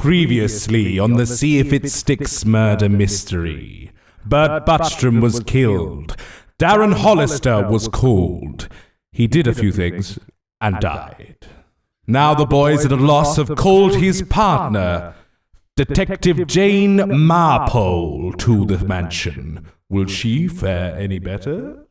Previously on the See If It Sticks murder mystery. Bert Buttram was killed. Darren Hollister was called. He did a few things and died. Now the boys at a loss have called his partner, Detective Jane Marpole, to the mansion. Will she fare any better?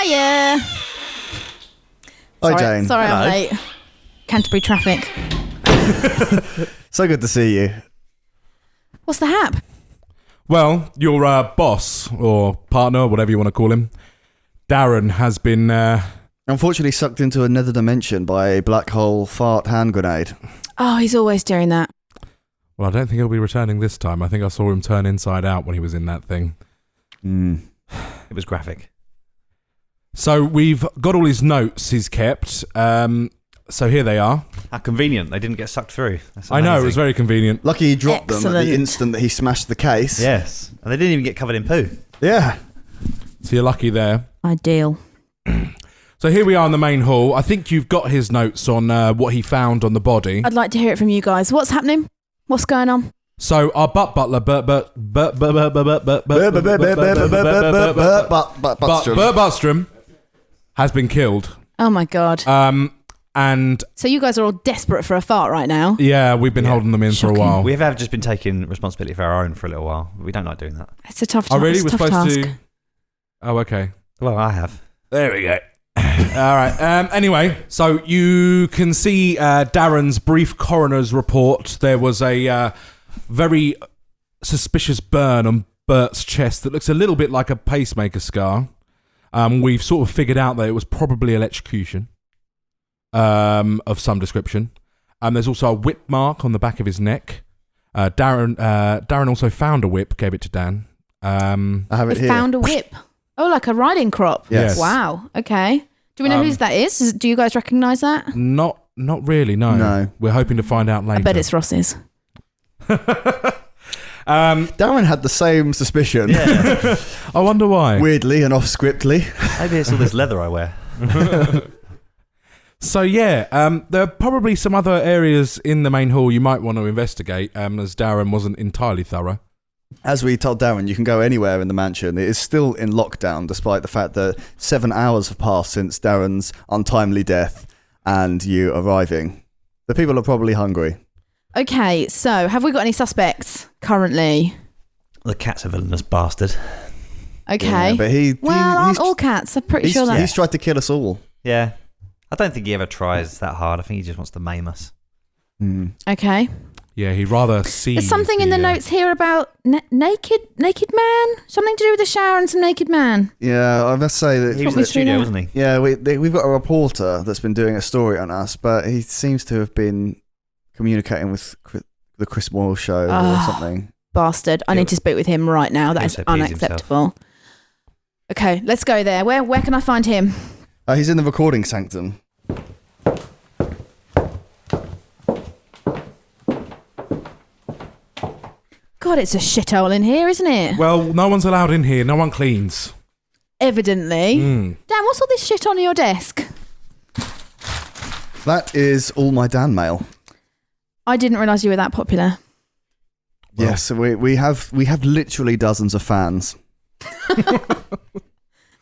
Hiya. Hi, Jane. Sorry, Hello. I'm late. Canterbury traffic. So good to see you. What's the hap? Well, your boss, or partner, whatever you want to call him, Darren, has been... Unfortunately sucked into another dimension by a black hole fart hand grenade. Oh, he's always doing that. Well, I don't think he'll be returning this time. I think I saw him turn inside out when he was in that thing. It was graphic. So we've got all his notes he's kept. So here they are. How convenient. They didn't get sucked through. That's I know, it amazing. was very convenient. Lucky he dropped them at Excellent. the instant that he smashed the case. Yes. And they didn't even get covered in poo. Yeah. So you're lucky there. Ideal. So here we are in the main hall. I think you've got his notes on what he found on the body. I'd like to hear it from you guys. What's happening? What's going on? So our butler, Bert Buttram, has been killed. Oh my God. And So you guys are all desperate for a fart right now. yeah, we've been holding them in for a Shocking. while. We have just been taking responsibility for our own for a little while. We don't like doing that. It's a tough Oh, task. really? It's We're a tough supposed task. to... Oh, okay. Well, I have. There we go. All right. Anyway, so you can see Darren's brief coroner's report. There was a very suspicious burn on Bert's chest that looks a little bit like a pacemaker scar. We've sort of figured out that it was probably electrocution of some description. There's also a whip mark on the back of his neck. Darren also found a whip, gave it to Dan. I have it They here. found a whip. Oh, like a riding crop. Yes. Wow. Okay. Do we know whose that is? Do you guys recognise that? Not really, no. No. We're hoping to find out later. I bet it's Ross's. Darren had the same suspicion. Yeah. I wonder why. Weirdly and off-scriptly. Maybe it's all this leather I wear. So yeah, there are probably some other areas in the main hall you might want to investigate, as Darren wasn't entirely thorough. As we told Darren, you can go anywhere in the mansion. It is still in lockdown, despite the fact that 7 hours have passed since Darren's untimely death and you arriving. The people are probably hungry. Okay, so have we got any suspects currently? The cat's a villainous bastard. Okay. Yeah, but Aren't all cats? I'm pretty sure that. he's tried to kill us all. Yeah. I don't think he ever tries that hard. I think he just wants to maim us. Okay. Yeah, he'd rather see. There's something in the notes here about naked man. Something to do with the shower and some naked man. Yeah, I must say that He was me in the through studio, that. wasn't he? yeah, we've got a reporter that's been doing a story on us, but he seems to have been communicating with the Chris Moyle show or something. Bastard. I need to speak with him right now. That He'll is say please unacceptable. Okay, let's go there. Where can I find him? He's in the recording sanctum. God, it's a shithole in here, isn't it? Well, no one's allowed in here. No one cleans. Evidently. Dan, what's all this shit on your desk? That is all my Dan mail. I didn't realise you were that popular. Well. Yes, we have literally dozens of fans.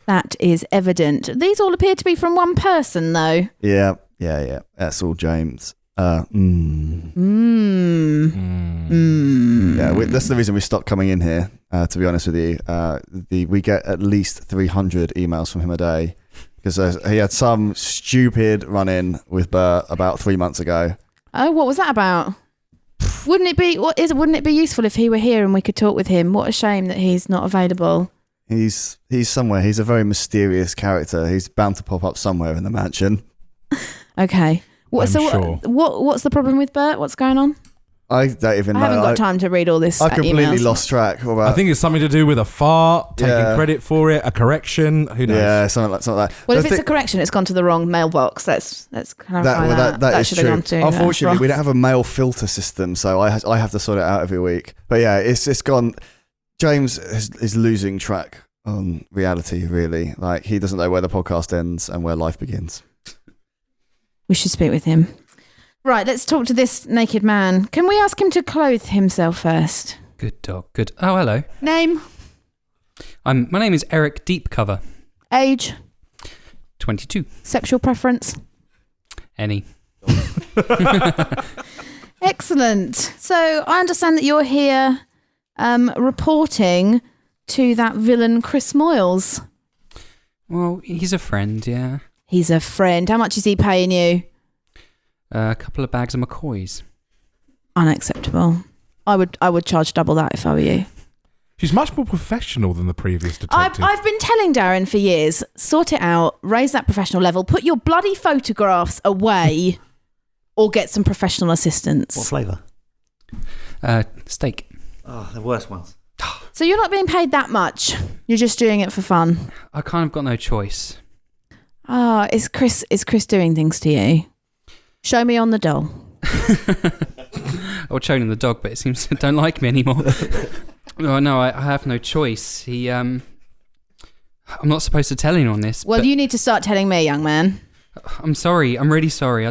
That is evident. These all appear to be from one person, though. Yeah. That's all James. Yeah, that's the reason we stopped coming in here. To be honest with you, we get at least 300 emails from him a day because he had some stupid run-in with Bert about 3 months ago. Oh, what was that about? Wouldn't it be useful if he were here and we could talk with him? What a shame that he's not available. He's somewhere. He's a very mysterious character. He's bound to pop up somewhere in the mansion. Okay. I'm sure. What's the problem with Bert? What's going on? I don't even know. I haven't got time to read all this. I completely emails. lost track. I think it's something to do with a fart, taking credit for it, a correction. Who knows? Yeah, something like that. Well, if it's a correction, it's gone to the wrong mailbox. Let's clarify that. That is should have true. gone to, Unfortunately, we Ross. don't have a mail filter system, so I have to sort it out every week. But yeah, it's gone. James is losing track on reality, really. Like, he doesn't know where the podcast ends and where life begins. We should speak with him. Right, let's talk to this naked man. Can we ask him to clothe himself first? Good dog. Good. Oh, hello. Name? My name is Eric Deepcover. Age? 22. Sexual preference? Any. Excellent. So I understand that you're here reporting to that villain Chris Moyles. Well, he's a friend, yeah. He's a friend. How much is he paying you? A couple of bags of McCoys. Unacceptable. I would charge double that if I were you. She's much more professional than the previous detective. I've been telling Darren for years, sort it out, raise that professional level, put your bloody photographs away, or get some professional assistance. What flavour? Steak. Oh, the worst ones. So you're not being paid that much. You're just doing it for fun. I kind of got no choice. Ah, is Chris doing things to you? Show me on the doll. I was showing him the dog, but it seems to don't like me anymore. No, I have no choice. I'm not supposed to tell anyone this. Well, but you need to start telling me, young man. I'm sorry. I'm really sorry.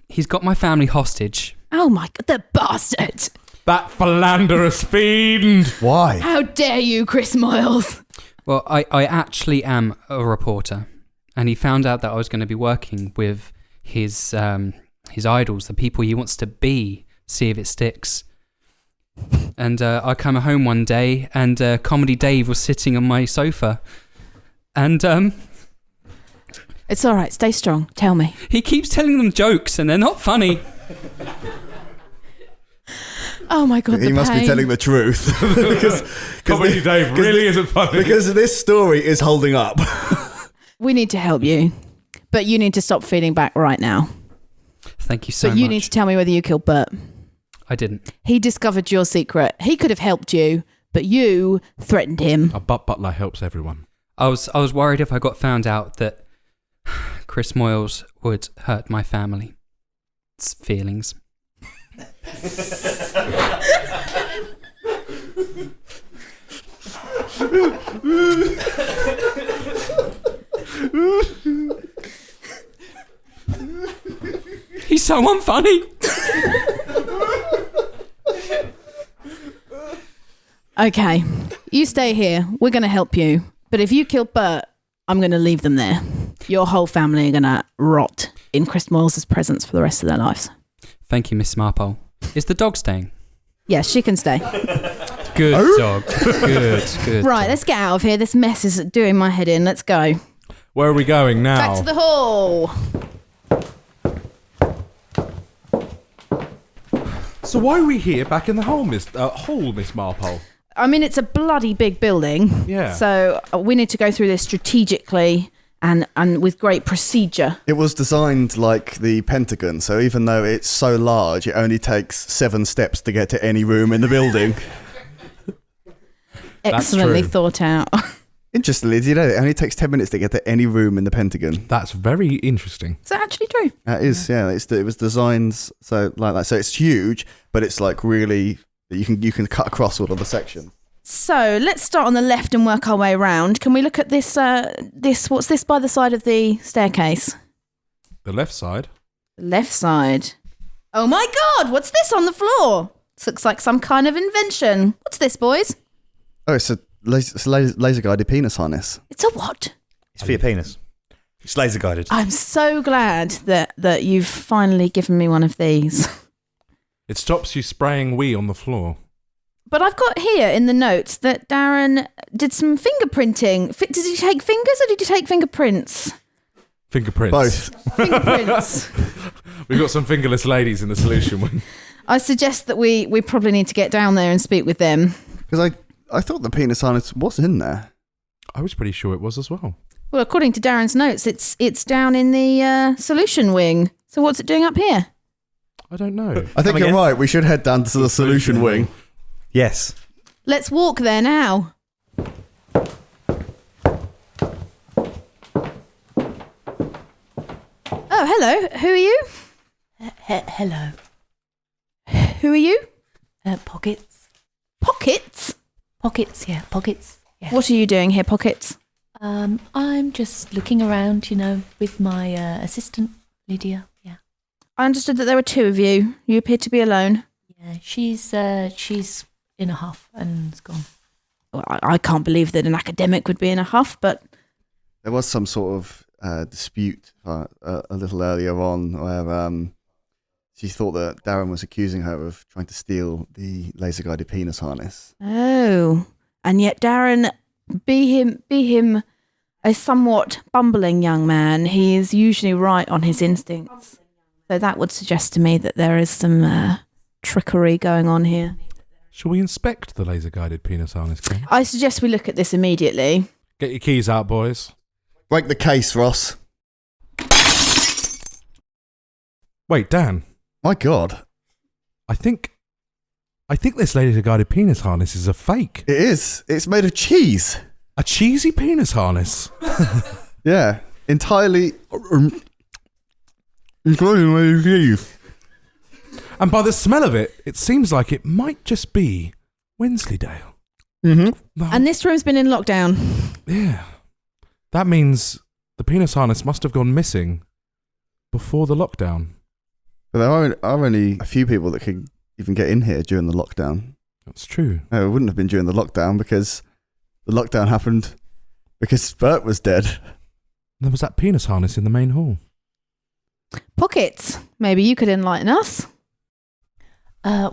He's got my family hostage. Oh my God, the bastard! That philanderous fiend! Why? How dare you, Chris Moyles? Well, I actually am a reporter, and he found out that I was going to be working with his idols, the people he wants to be, see if it sticks. And I come home one day, and Comedy Dave was sitting on my sofa, and It's all right. Stay strong. Tell me. he keeps telling them jokes, and they're not funny. Oh my God, He the must pain. be telling the truth. because Comedy Dave really isn't funny. Because this story is holding up. We need to help you, but you need to stop feeding back right now. Thank you so But much. you need to tell me whether you killed Bert. I didn't. He discovered your secret. He could have helped you, but you threatened him. But Butler helps everyone. I was worried if I got found out that Chris Moyles would hurt my family's feelings. He's so unfunny. Okay, you stay here. We're going to help you. But if you kill Bert, I'm going to leave them there. Your whole family are going to rot in Chris Moyles' presence for the rest of their lives. Thank you, Miss Marpole. Is the dog staying? Yes, she can stay. Good dog. Good. Right, let's get out of here. This mess is doing my head in. Let's go. Where are we going now? Back to the hall. So why are we here back in the hall, Miss Marpole? I mean, it's a bloody big building. Yeah. So we need to go through this strategically and with great procedure. It was designed like the Pentagon, so even though it's so large, it only takes 7 steps to get to any room in the building. Excellently true. thought out. Interestingly, you know, it only takes 10 minutes to get to any room in the Pentagon. That's very interesting. Is that actually true? That is, yeah. It was designed so like that. So it's huge, but it's like really you can cut across all of the sections. So let's start on the left and work our way around. Can we look at this? What's this by the side of the staircase? The left side. The left side. Oh my God! What's this on the floor? This looks like some kind of invention. What's this, boys? Oh, it's a laser guided penis harness. It's a what? It's for your penis. It's laser guided. I'm so glad that you've finally given me one of these. It stops you spraying wee on the floor. But I've got here in the notes that Darren did some fingerprinting. Did he take fingers or did he take fingerprints? Fingerprints. Both. Fingerprints. We've got some fingerless ladies in the solution wing. I suggest that we probably need to get down there and speak with them. Because I thought the penis harness was in there. I was pretty sure it was as well. Well, according to Darren's notes, it's down in the solution wing. So what's it doing up here? I don't know. I think Come you're again? right. We should head down to the solution wing. Yes. Let's walk there now. Oh, hello. Who are you? Hello. Who are you? Pockets. Pockets? Pockets, yeah, pockets. Yeah. What are you doing here, Pockets? I'm just looking around, with my assistant, Lydia. Yeah. I understood that there were two of you. You appear to be alone. Yeah, she's in a huff and's gone. Well, I can't believe that an academic would be in a huff, but There was some sort of dispute a little earlier on where she thought that Darren was accusing her of trying to steal the laser-guided penis harness. oh, and yet Darren, be him a somewhat bumbling young man, he is usually right on his instincts. So that would suggest to me that there is some trickery going on here. Shall we inspect the laser-guided penis harness, Ken? I suggest we look at this immediately. Get your keys out, boys. Break the case, Ross. Wait, Dan. My God. I think this laser-guided penis harness is a fake. It is. It's made of cheese. A cheesy penis harness. Yeah. Entirely made of cheese. And by the smell of it, it seems like it might just be Wensleydale. Mm-hmm. And this room's been in lockdown. Yeah. That means the penis harness must have gone missing before the lockdown. But there are only a few people that can even get in here during the lockdown. That's true. No, it wouldn't have been during the lockdown because the lockdown happened because Bert was dead. There was that penis harness in the main hall. Pockets, maybe you could enlighten us. No.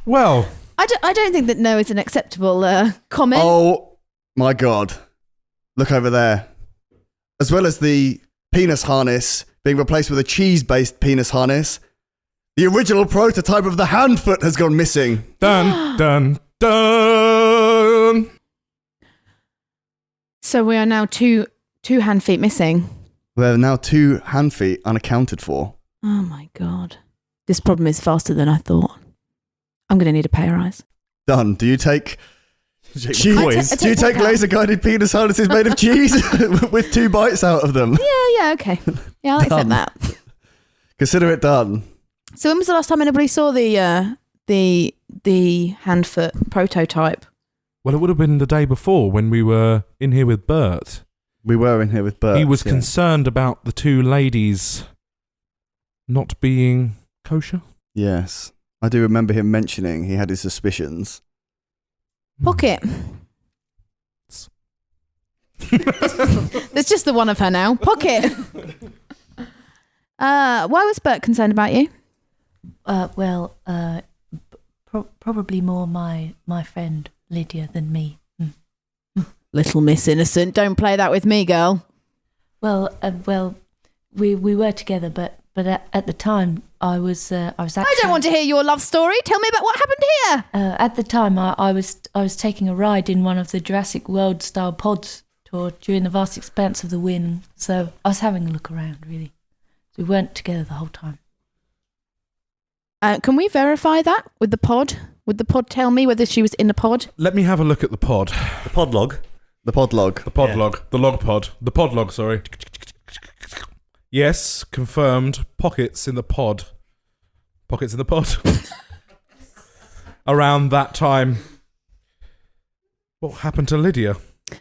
Well, I don't think that no is an acceptable comment. Oh my God. Look over there. As well as the penis harness being replaced with a cheese-based penis harness, the original prototype of the hand foot has gone missing. dun, dun, dun. So we are now two hand feet missing. There are now 2 hand feet unaccounted for. Oh my God. This problem is faster than I thought. I'm going to need a pay rise. Done. Do you take cheese? I Do you take that. laser-guided penis harnesses made of cheese with 2 bites out of them? Yeah, okay. Yeah, I'll accept Done. that. Consider it done. So when was the last time anybody saw the hand foot prototype? Well, it would have been the day before when we were in here with Bert. We were in here with Bert. He was yeah. concerned about the 2 ladies not being kosher. Yes. I do remember him mentioning he had his suspicions. Pocket. There's just the one of her now. Pocket. Why was Bert concerned about you? Probably more my friend Lydia than me. Little Miss Innocent, don't play that with me, girl. Well, we were together, but at the time I was actually. I don't want to hear your love story. Tell me about what happened here. At the time, I was taking a ride in one of the Jurassic World style pods during the vast expanse of the wind. So I was having a look around, really. We weren't together the whole time. Can we verify that with the pod? Would the pod tell me whether she was in the pod? Let me have a look at the pod. The pod log. The pod log. The pod Yeah. log. The log pod. The pod log, sorry. Yes, confirmed. Pockets in the pod. Pockets in the pod. Around that time. What happened to Lydia?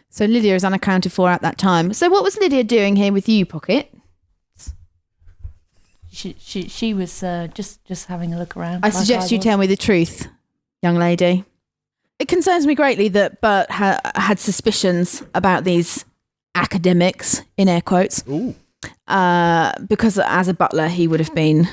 So Lydia is unaccounted for at that time. So what was Lydia doing here with you, Pocket? She was just having a look around. I like suggest you was. tell me the truth, young lady. It concerns me greatly that Bert had suspicions about these academics, in air quotes, Ooh. because as a butler, he would have been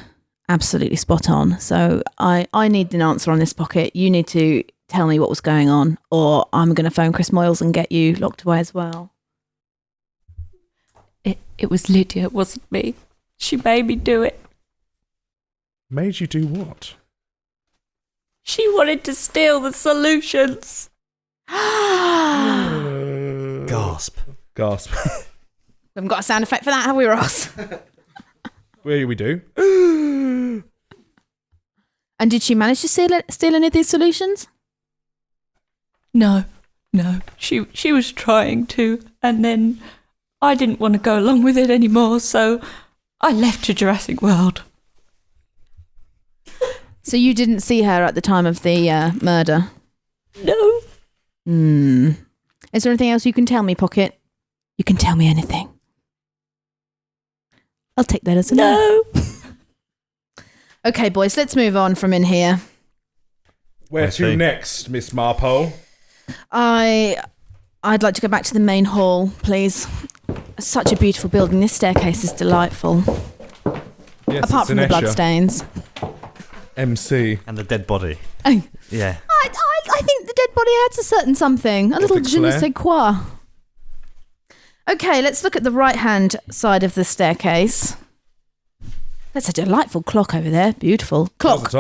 absolutely spot on. So I need an answer on this, Pocket. You need to tell me what was going on, or I'm going to phone Chris Moyles and get you locked away as well. It was Lydia, it wasn't me. She made me do it. Made you do what? She wanted to steal the solutions. Gasp. Gasp. We haven't got a sound effect for that, have we, Ross? We do. And did she manage to steal any of these solutions? No. She was trying to, and then I didn't want to go along with it anymore, so I left to Jurassic World. So you didn't see her at the time of the murder? No. Is there anything else you can tell me, Pocket? You can tell me anything. I'll take that as a no. Okay, boys, let's move on from in here. Where to next, Miss Marpole? I'd like to go back to the main hall, please. Such a beautiful building. This staircase is delightful. Yes, Apart from the bloodstains. MC. And the dead body. Oh. Yeah. I think the dead body adds a certain something. A little je ne sais quoi. Okay, let's look at the right-hand side of the staircase. That's a delightful clock over there. Beautiful. Clock,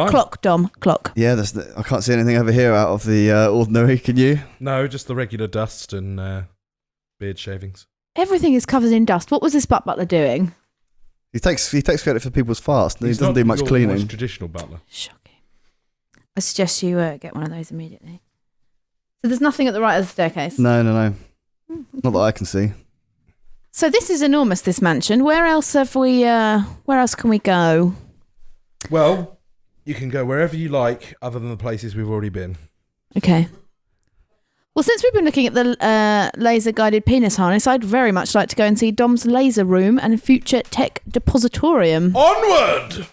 Dom. Clock. Yeah, I can't see anything over here out of the ordinary, can you? No, just the regular dust and beard shavings. Everything is covered in dust. What was this Butler doing? He takes credit for people's fast. He He's doesn't not do much your cleaning. most traditional butler. Shocking. I suggest you get one of those immediately. So there's nothing at the right of the staircase? No. Not that I can see. So this is enormous, this mansion. Where else where else can we go? Well, you can go wherever you like other than the places we've already been. Okay. Well, since we've been looking at the laser-guided penis harness, I'd very much like to go and see Dom's laser room and future tech depositorium. Onward!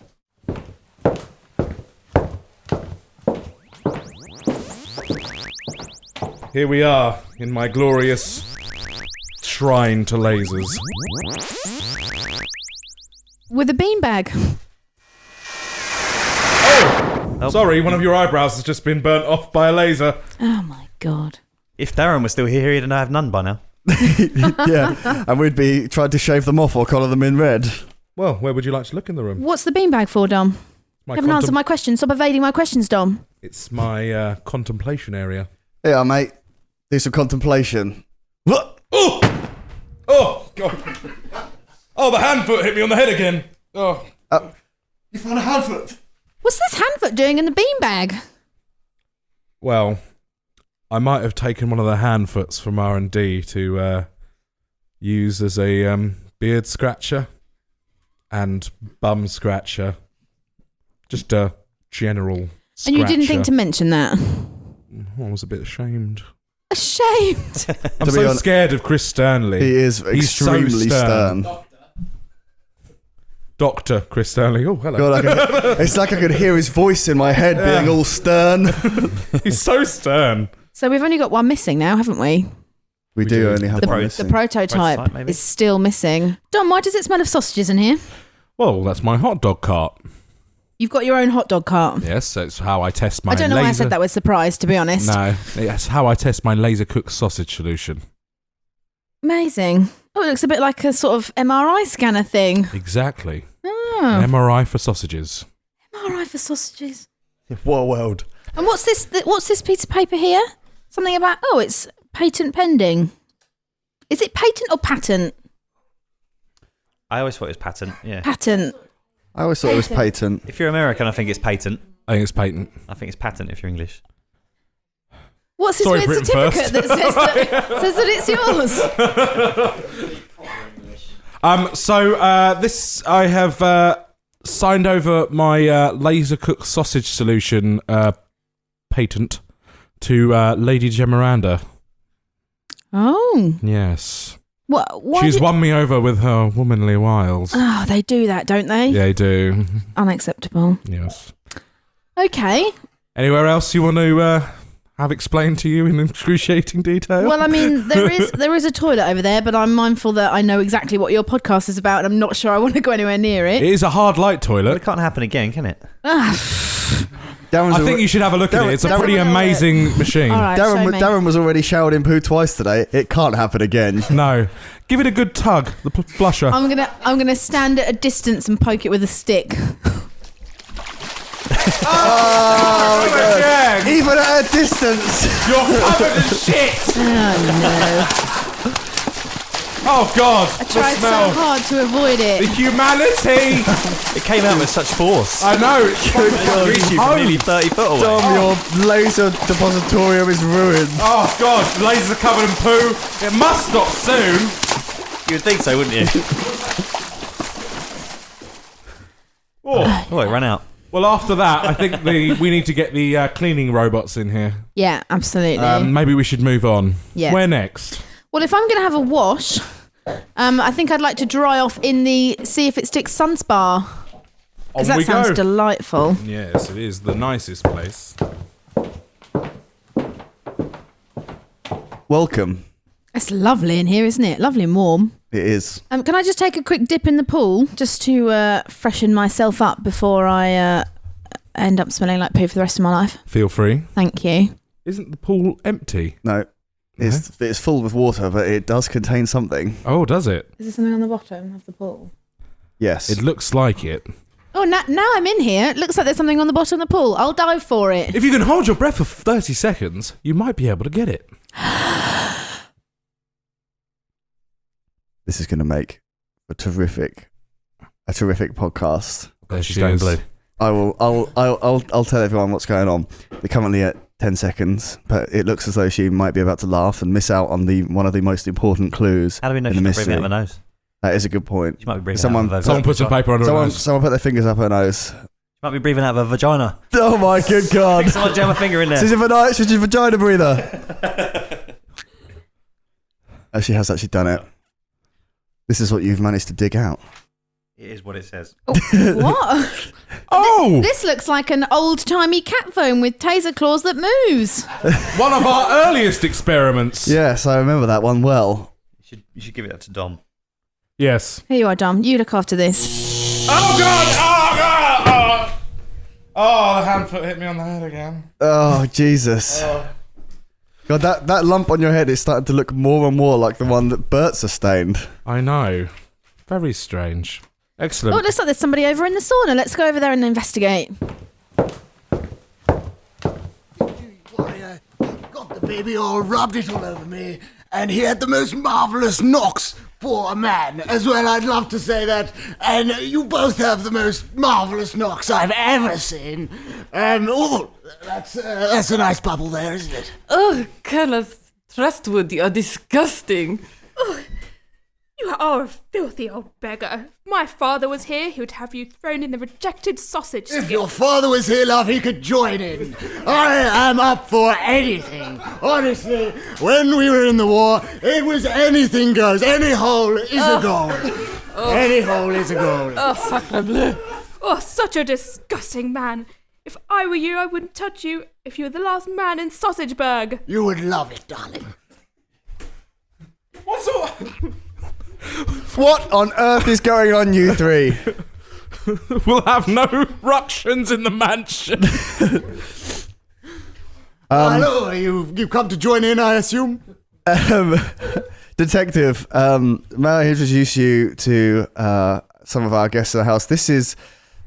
Here we are, in my glorious shrine to lasers. With a beanbag. Oh! Sorry, one of your eyebrows has just been burnt off by a laser. Oh my god. If Darren was still here, he'd have none by now. Yeah, and we'd be trying to shave them off or colour them in red. Well, where would you like to look in the room? What's the beanbag for, Dom? You haven't answered my question. Stop evading my questions, Dom. It's my contemplation area. Yeah, mate. Do some contemplation. Oh! Oh, God. Oh, the hand foot hit me on the head again. Oh. You found a hand foot? What's this hand foot doing in the beanbag? Well, I might have taken one of the hand foots from R&D to use as a beard scratcher and bum scratcher. Just a general scratcher. And you didn't think to mention that? I was a bit ashamed. Ashamed? I'm so scared of Chris Sternley. He is extremely stern. Dr. Chris Sternley. Oh, hello. God, it's like I could hear his voice in my head being all stern. He's so stern. So we've only got one missing now, haven't we? We do only have one The missing. prototype maybe? is still missing. Dom, why does it smell of sausages in here? Well, that's my hot dog cart. You've got your own hot dog cart. Yes, that's how I test my I don't know why I said that with surprise, to be honest. No, that's how I test my laser cooked sausage solution. Amazing. Oh, it looks a bit like a sort of MRI scanner thing. Exactly. Oh. MRI for sausages. MRI for sausages. What a world. And what's this piece of paper here? Something about, it's patent pending. Is it patent or patent? I always thought it was patent, yeah. Patent. I always thought it was patent. If you're American, I think it's patent. I think it's patent. I think it's patent if you're English. What's this Sorry, weird Britain certificate first. that says that it's yours? This I have signed over my laser cooked sausage solution patent to Lady Gemiranda. Oh. Yes. Why She's won me over with her womanly wiles. Oh, they do that, don't they? Yeah, they do. Unacceptable. Yes. Okay. Anywhere else you want to have explained to you in excruciating detail? Well, I mean, there is a toilet over there, but I'm mindful that I know exactly what your podcast is about, and I'm not sure I want to go anywhere near it. It is a hard light Well, toilet. it can't happen again, can it? Darren's I think you should have a look at it. It's a pretty Darren- amazing machine. All right, show me. Darren was already showered in poo twice today. It can't happen again. No. Give it a good tug, the flusher. I'm gonna stand at a distance and poke it with a stick. Oh, my God. Again. Even at a distance. You're covered in shit. Oh no. Oh God. I tried the smell. so hard to avoid The it. humanity. It came out with such force. I know. It's fucking Reached you from nearly 30 foot away. Dom, your laser depositorium is ruined. Oh God. Lasers are covered in poo. It must stop soon. You would think so, wouldn't you? Oh, it ran out. Well, after that, I think we need to get the cleaning robots in here. Yeah, absolutely. Maybe we should move on. Yeah. Where next? Well, if I'm going to have a wash, I think I'd like to dry off in the See If It Sticks sun spa. Because that sounds delightful. Yes, it is the nicest place. Welcome. It's lovely in here, isn't it? Lovely and warm. It is. Can I just take a quick dip in the pool just to freshen myself up before I end up smelling like poo for the rest of my life? Feel free. Thank you. Isn't the pool empty? No. It's full with water, but it does contain something. Oh, does it? Is there something on the bottom of the pool? Yes. It looks like it. Oh, now I'm in here. It looks like there's something on the bottom of the pool. I'll dive for it. If you can hold your breath for 30 seconds, you might be able to get it. This is going to make a terrific podcast. There She's going blue. I'll tell everyone what's going on. They're currently at 10 seconds, but it looks as though she might be about to laugh and miss out on one of the most important clues. How do we know in she's the not breathing mystery. out of her nose? That is a good point. She might be breathing Someone- out of her Someone put some paper under her nose. Someone put their fingers up her nose. She might be breathing out of her vagina. Oh my good God. Someone jam a finger in there. She's a vagina breather. Oh, she has actually done it. This is what you've managed to dig out. It is what it says. What? Oh! This looks like an old-timey cat phone with taser claws that moves. One of our earliest experiments. Yes, I remember that one well. You should give it up to Dom. Yes. Here you are, Dom. You look after this. Oh God! Oh God! Oh, the hand foot hit me on the head again. Oh, Jesus. God, that lump on your head is starting to look more and more like the one that Bert sustained. I know. Very strange. Oh, Excellent. it looks like there's somebody over in the sauna. Let's go over there and investigate. Why, got the baby all rubbed it all over me, and he had the most marvellous knocks for a man as well. I'd love to say that. And you both have the most marvellous knocks I've ever seen. Oh, that's a nice bubble there, isn't it? Oh, Kenneth Trustwood, you're disgusting. You are a filthy old beggar. If my father was here, he would have you thrown in the rejected sausage If skip. your father was here, love, he could join in. I am up for anything. Honestly, when we were in the war, it was anything goes. Any hole is a goal. Any hole is a goal. Oh, sacre bleu. Oh, such a disgusting man. If I were you, I wouldn't touch you if you were the last man in Sausageburg. You would love it, darling. What's all... What on earth is going on, you three? We'll have no ructions in the mansion. Hello, you've come to join in, I assume? Detective, may I introduce you to some of our guests in the house? This is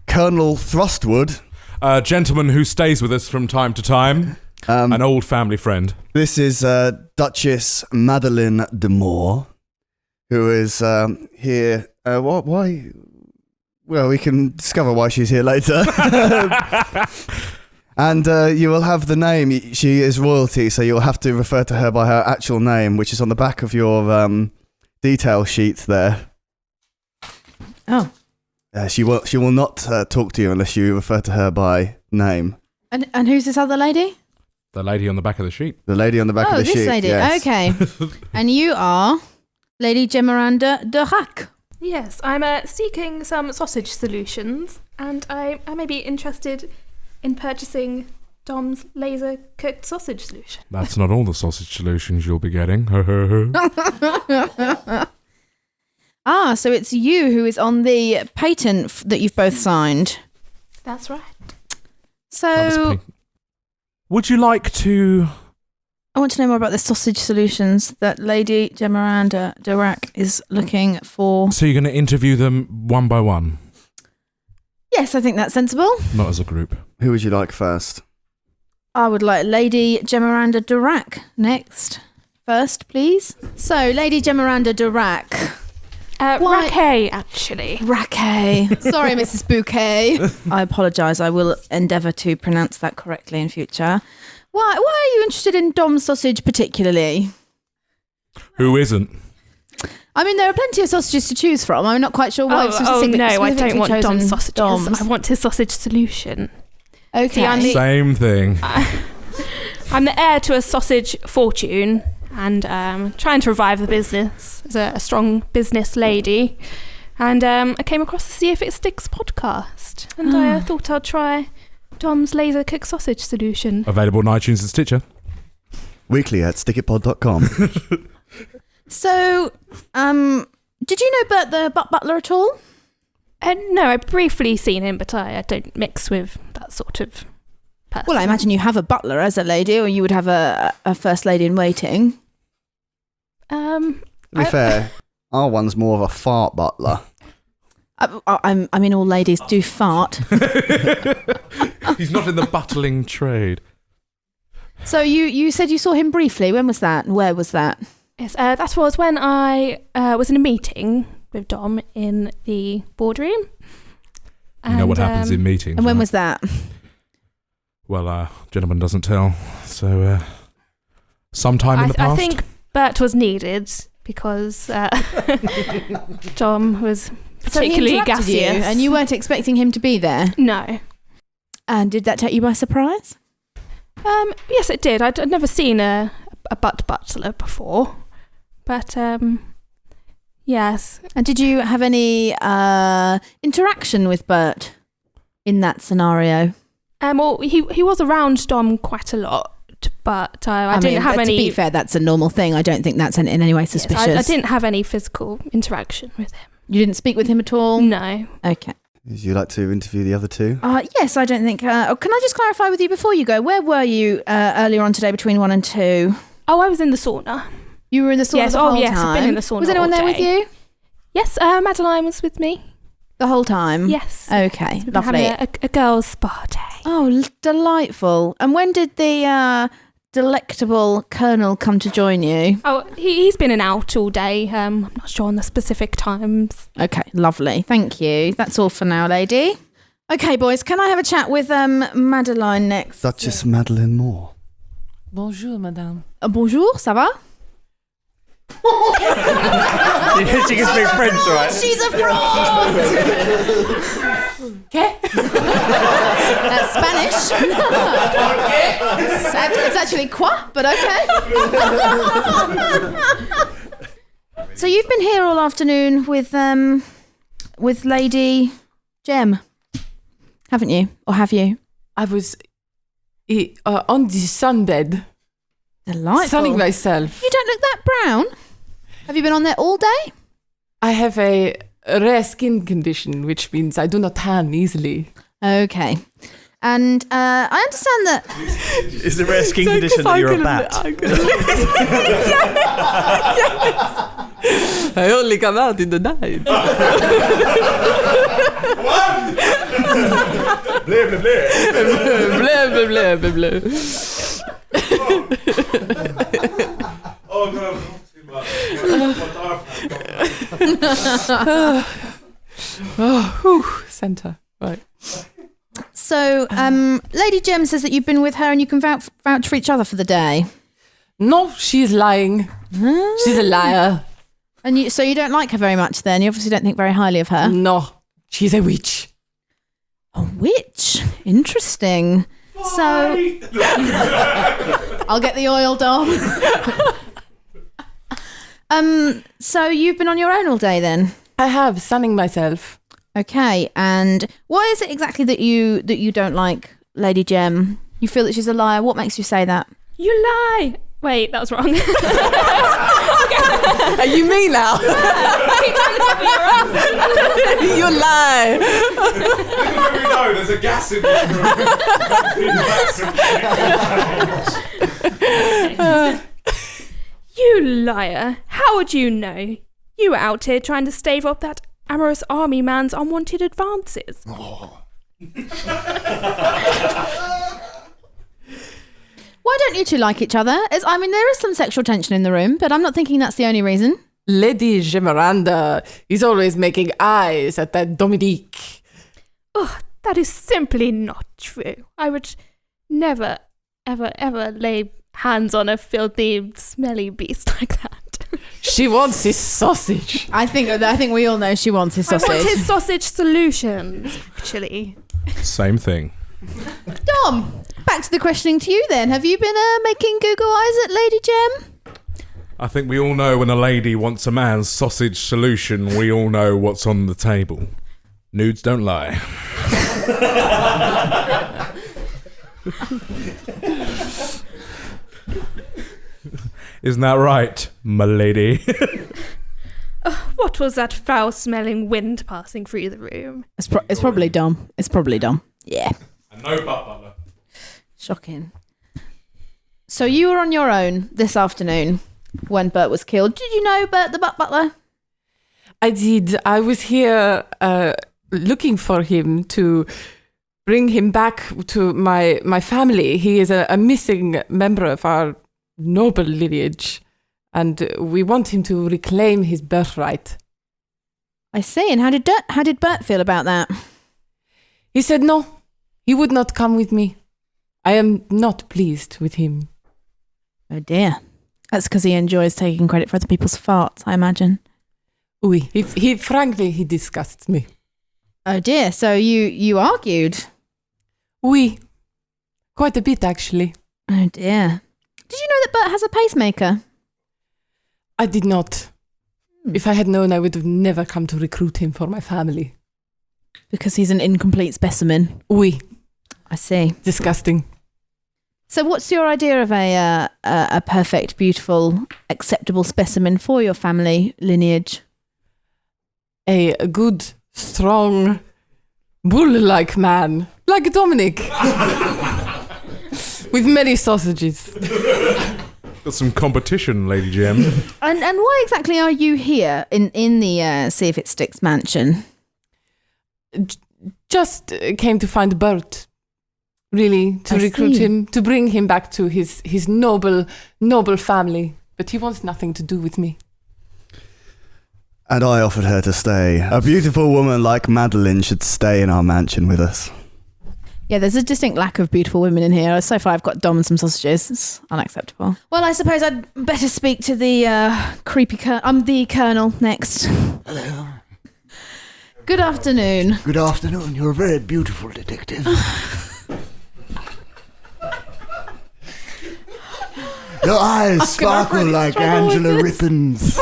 Colonel Thrustwood. A gentleman who stays with us from time to time. An old family friend. This is Duchess Madeline de Moore, who is here. Why? Well, we can discover why she's here later. And you will have the name. She is royalty, so you'll have to refer to her by her actual name, which is on the back of your detail sheet there. Oh. She will not talk to you unless you refer to her by name. And who's this other lady? The lady on the back of the sheet. The lady on the back of the sheet. Oh, this lady. Yes. Okay. And you are Lady Gemiranda de Rac. Yes, I'm seeking some sausage solutions, and I may be interested in purchasing Dom's laser-cooked sausage solution. That's not all the sausage solutions you'll be getting. Ah, so it's you who is on the patent that you've both signed. That's right. So would you like to... I want to know more about the sausage solutions that Lady Gemiranda de Rac is looking for. So you're going to interview them one by one? Yes, I think that's sensible. Not as a group. Who would you like first? I would like Lady Gemiranda Durac next. First, please. So, Lady Gemiranda Durac. Raquet, actually. Raquet. Sorry, Mrs. Bouquet. I apologise. I will endeavour to pronounce that correctly in future. Why are you interested in Dom sausage particularly? Who isn't? I mean, there are plenty of sausages to choose from. I'm not quite sure why. No, I don't want Dom's sausages. I want his sausage solution. Okay. See, I'm the- Same thing. I'm the heir to a sausage fortune and trying to revive the business as a strong business lady. And I came across the See If It Sticks podcast. And I thought I'd try Dom's laser cooked sausage solution. Available on iTunes and Stitcher. Weekly at stickitpod.com. So, did you know Bert the Butler at all? No, I've briefly seen him, but I don't mix with that sort of person. Well, I imagine you have a butler as a lady, or you would have a first lady in waiting. To be fair, our one's more of a fart butler. I mean, all ladies do fart. He's not in the battling trade. So you said you saw him briefly. When was that? And where was that? Yes, that was when I was in a meeting with Dom in the boardroom. You know what happens in meetings. And when right? was that? Well, gentleman doesn't tell. So, sometime in the past. I think Bert was needed because Dom was particularly so he gaseous. you, and you weren't expecting him to be there? No. And did that take you by surprise? Yes, it did. I'd never seen a butler before. But, yes. And did you have any interaction with Bert in that scenario? Well, he was around Dom quite a lot, but I didn't have any... To be fair, that's a normal thing. I don't think that's in any way suspicious. Yes, I didn't have any physical interaction with him. You didn't speak with him at all? No. Okay. Would you like to interview the other two? Yes, I don't think... can I just clarify with you before you go? Where were you earlier on today between 1 and 2? Oh, I was in the sauna. You were in the sauna the whole time? Yes, I've been in the sauna. Was anyone there with you? Yes, Madeline was with me. The whole time? Yes. Okay, so lovely. Having a girls' spa day. Oh, delightful. And when did the delectable Colonel come to join you? Oh, he's been in out all day. I'm not sure on the specific times. Okay, lovely. Thank you. That's all for now, lady. Okay, boys, can I have a chat with Madeline next? Duchess Madeleine Moore. Bonjour, madame. Bonjour, ça va? She can speak French, right? She's a fraud! Okay. That's Spanish. It's actually quoi, but okay. So you've been here all afternoon with Lady Gem, haven't you? Or have you? I was on the sunbed, Delightful. sunning myself. You don't look that brown. Have you been on there all day? I have a rare skin condition, which means I do not tan easily. Okay. And I understand that... Is it a rare skin condition that you're a bat? Yes. I only come out in the night. What? Blah, blah, blah. Blah, blah, blah, blah. Oh, God. Center. Right. So, Lady Gem says that you've been with her and you can vouch for each other for the day. No, she's lying. She's a liar. And so you don't like her very much then? You obviously don't think very highly of her. No, she's a witch. A witch? Interesting. So, I'll get the oil, Dom. So you've been on your own all day then? I have, sunning myself. Okay, and what is it exactly that you don't like Lady Gem? You feel that she's a liar. What makes you say that? You lie. Wait, that was wrong. Are you me now? You lie. No, there's a gas in this room. You liar. How would you know? You were out here trying to stave off that amorous army man's unwanted advances. Why don't you two like each other? There is some sexual tension in the room, but I'm not thinking that's the only reason. Lady Gemeranda is always making eyes at that Dominique. Oh, that is simply not true. I would never, ever, ever lay hands on a filthy, smelly beast like that. She wants his sausage. I think we all know she wants his sausage. I want his sausage solutions, actually. Same thing. Dom, back to the questioning to you then. Have you been making Google eyes at Lady Gem? I think we all know when a lady wants a man's sausage solution, we all know what's on the table. Nudes don't lie. Isn't that right, my lady? What was that foul-smelling wind passing through the room? It's probably Dom. It's probably Dom. Yeah. And no Butler. Shocking. So you were on your own this afternoon when Bert was killed. Did you know Bert the Butler? I did. I was here looking for him to bring him back to my family. He is a missing member of our noble lineage, and we want him to reclaim his birthright. I see. And how did Bert feel about that? He said no. He would not come with me. I am not pleased with him. Oh dear. That's because he enjoys taking credit for other people's farts, I imagine. Oui. He frankly, he disgusts me. Oh dear. So you argued? Oui. Quite a bit, actually. Oh dear. Did you know that Bert has a pacemaker? I did not. If I had known, I would have never come to recruit him for my family. Because he's an incomplete specimen. Oui. I see. Disgusting. So what's your idea of a perfect, beautiful, acceptable specimen for your family lineage? A good, strong, bull-like man. Like Dominic. With many sausages. Got some competition, Lady Gem. And why exactly are you here in the See If It Sticks mansion? Just came to find Bert. Really, to recruit him, to bring him back to his noble family. But he wants nothing to do with me. And I offered her to stay. A beautiful woman like Madeline should stay in our mansion with us. Yeah, there's a distinct lack of beautiful women in here. So far, I've got Dom and some sausages. It's unacceptable. Well, I suppose I'd better speak to the creepy the Colonel next. Hello. Good afternoon. Good afternoon. You're a very beautiful detective. Your eyes sparkle like Angela Rippin's.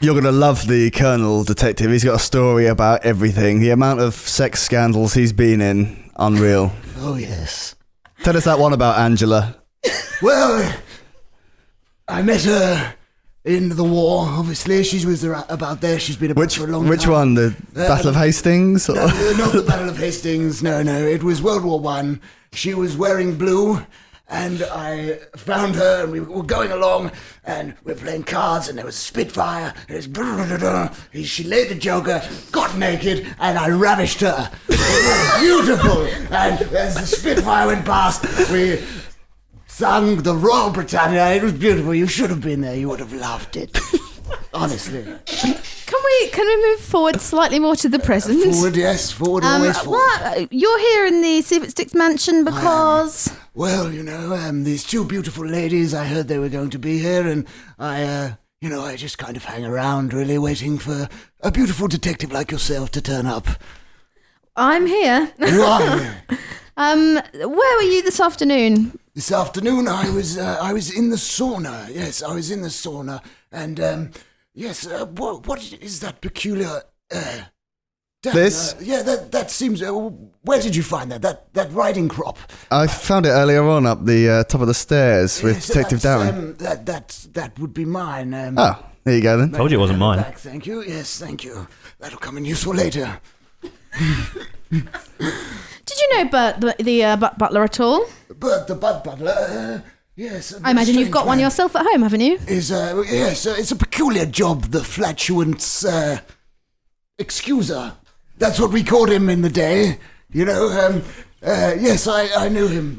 You're going to love the Colonel detective. He's got a story about everything. The amount of sex scandals he's been in, unreal. Oh, yes. Tell us that one about Angela. Well, I met her in the war, obviously. She was about there. She's been about for a long time. Which one? The Battle of Hastings? No, not the Battle of Hastings. No. It was World War One. She was wearing blue, and I found her, and we were going along, and we were playing cards, and there was a Spitfire, and it was she laid the joker, got naked, and I ravished her. It was beautiful. And as the Spitfire went past, we sung the Royal Britannia. It was beautiful. You should have been there. You would have loved it. Honestly. Can we move forward slightly more to the present? Forward, yes. Forward, always forward. You're here in the See If It Sticks mansion because... Well, these two beautiful ladies, I heard they were going to be here, and I just kind of hang around, really, waiting for a beautiful detective like yourself to turn up. I'm here. You are here. Where were you this afternoon? This afternoon, I was in the sauna. Yes, I was in the sauna, and yes. What is that peculiar? Dan, This? That seems. Where did you find that? That riding crop? I found it earlier on up the top of the stairs with Yes, Detective Darren. That would be mine. Oh, there you go then. Told you it wasn't mine. Back, thank you. Yes, thank you. That'll come in useful later. Did you know Bert the Butler at all? Bert the Butler? Yes. I imagine you've got one man. yourself at home, haven't you? Yes, it's a peculiar job, the flatulence excuser. That's what we called him in the day. You know, yes, I knew him.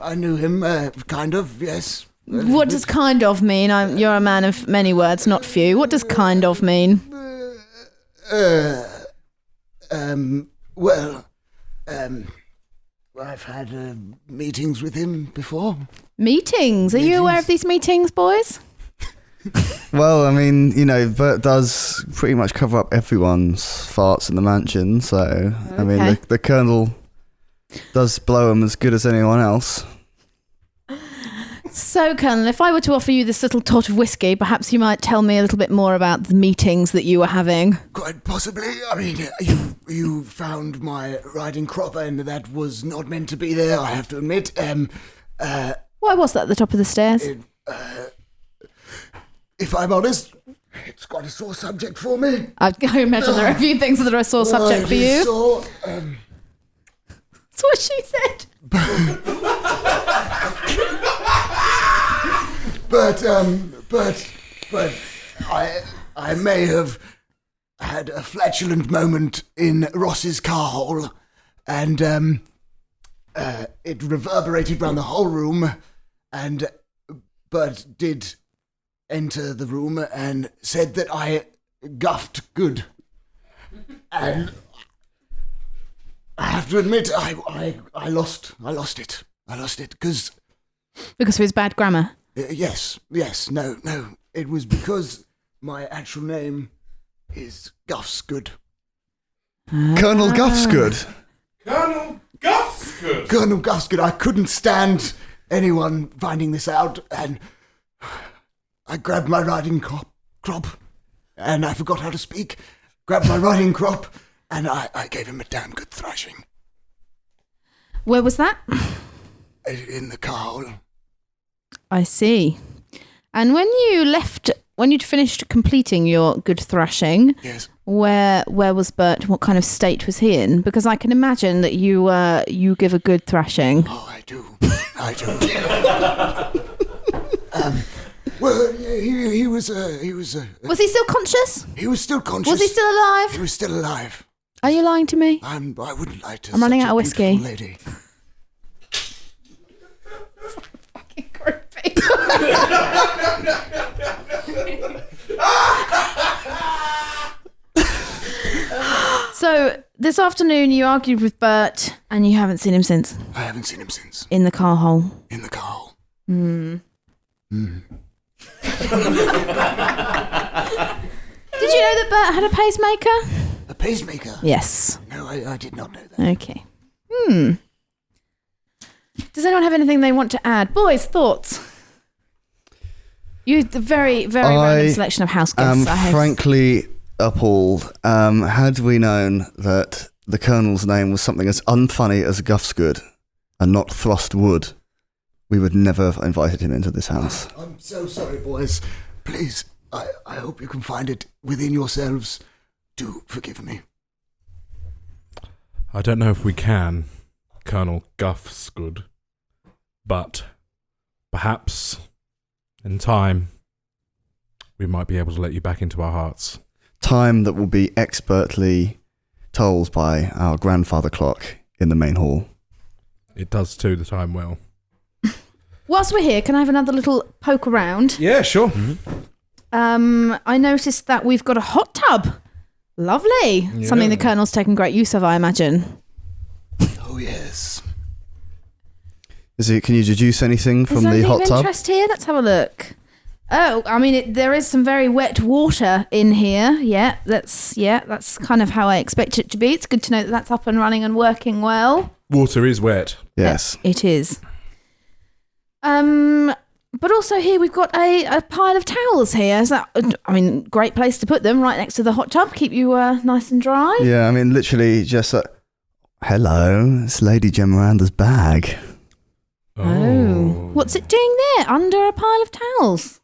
Kind of, yes. What does kind of mean? You're a man of many words, not few. What does kind of mean? I've had meetings with him before. Meetings? Are you aware of these meetings, boys? Well, I mean, you know, Bert does pretty much cover up everyone's farts in the mansion, so, I mean, Okay. the Colonel does blow them as good as anyone else. So, Colonel, if I were to offer you this little tot of whiskey, perhaps you might tell me a little bit more about the meetings that you were having. Quite possibly. I mean, you found my riding crop, and that was not meant to be there, I have to admit. Why was that at the top of the stairs? If I'm honest, it's quite a sore subject for me. I imagine there are a few things that are a sore subject for you. So, That's what she said. but I may have had a flatulent moment in Ross's car hole, and it reverberated round the whole room, and Bert did enter the room and said that I guffed good, and I have to admit I lost it because. Because of his bad grammar. Yes, no. It was because my actual name is Guffsgood. Colonel Guffsgood. Colonel Guffsgood. Colonel Guffsgood. I couldn't stand anyone finding this out, and I grabbed my riding crop, and I forgot how to speak. Grabbed my riding crop, and I gave him a damn good thrashing. Where was that? In the car hole. I see. And when you'd finished completing your good thrashing, Yes. where was Bert? What kind of state was he in? Because I can imagine that you give a good thrashing. Oh, I do. Well, he was. Was he still conscious? He was still conscious. Was he still alive? He was still alive. Are you lying to me? I wouldn't lie to I'm running such out a of whiskey. beautiful lady. So this afternoon you argued with Bert and you haven't seen him since. I haven't seen him since. In the car hole. In the car hole. Did you know that Bert had a pacemaker? A pacemaker? Yes. No, I did not know that. Okay. Does anyone have anything they want to add? Boys, thoughts? You the very, very random selection of house guests. I'm frankly appalled. Had we known that the Colonel's name was something as unfunny as Guffsgood and not Thrustwood, we would never have invited him into this house. I'm so sorry, boys. Please, I hope you can find it within yourselves to forgive me. I don't know if we can, Colonel Guffsgood, but perhaps in time we might be able to let you back into our hearts. Time that will be expertly told by our grandfather clock in the main hall. It does too, the time will. Whilst we're here, can I have another little poke around? Yeah, sure. I noticed that we've got a hot tub. Lovely. Yeah. Something the Colonel's taken great use of, I imagine. Oh, yes. Can you deduce anything from the hot of tub? interest here? Let's have a look. Oh, I mean, there is some very wet water in here. Yeah, that's kind of how I expect it to be. It's good to know that that's up and running and working well. Water is wet. Yes. It is. But also here we've got a pile of towels here. Is that? I mean, great place to put them, right next to the hot tub. Keep you nice and dry. Yeah, I mean, literally just hello, it's Lady Miranda's bag. Oh. What's it doing there under a pile of towels?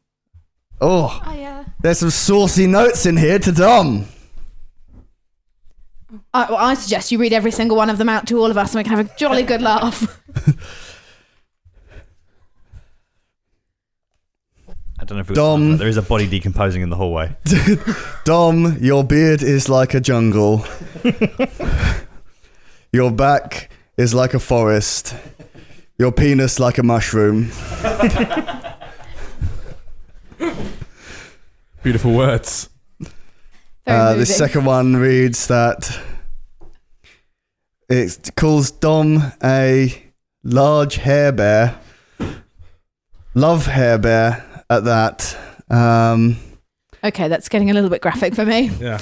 Oh, there's some saucy notes in here to Dom. I suggest you read every single one of them out to all of us and we can have a jolly good laugh. I don't know if it was Dom. but there is a body decomposing in the hallway. Dom, your beard is like a jungle. Your back is like a forest. Your penis like a mushroom. Beautiful words. The second one reads that it calls Dom a large hair bear. Love hair bear at that. Okay, that's getting a little bit graphic for me. Yeah.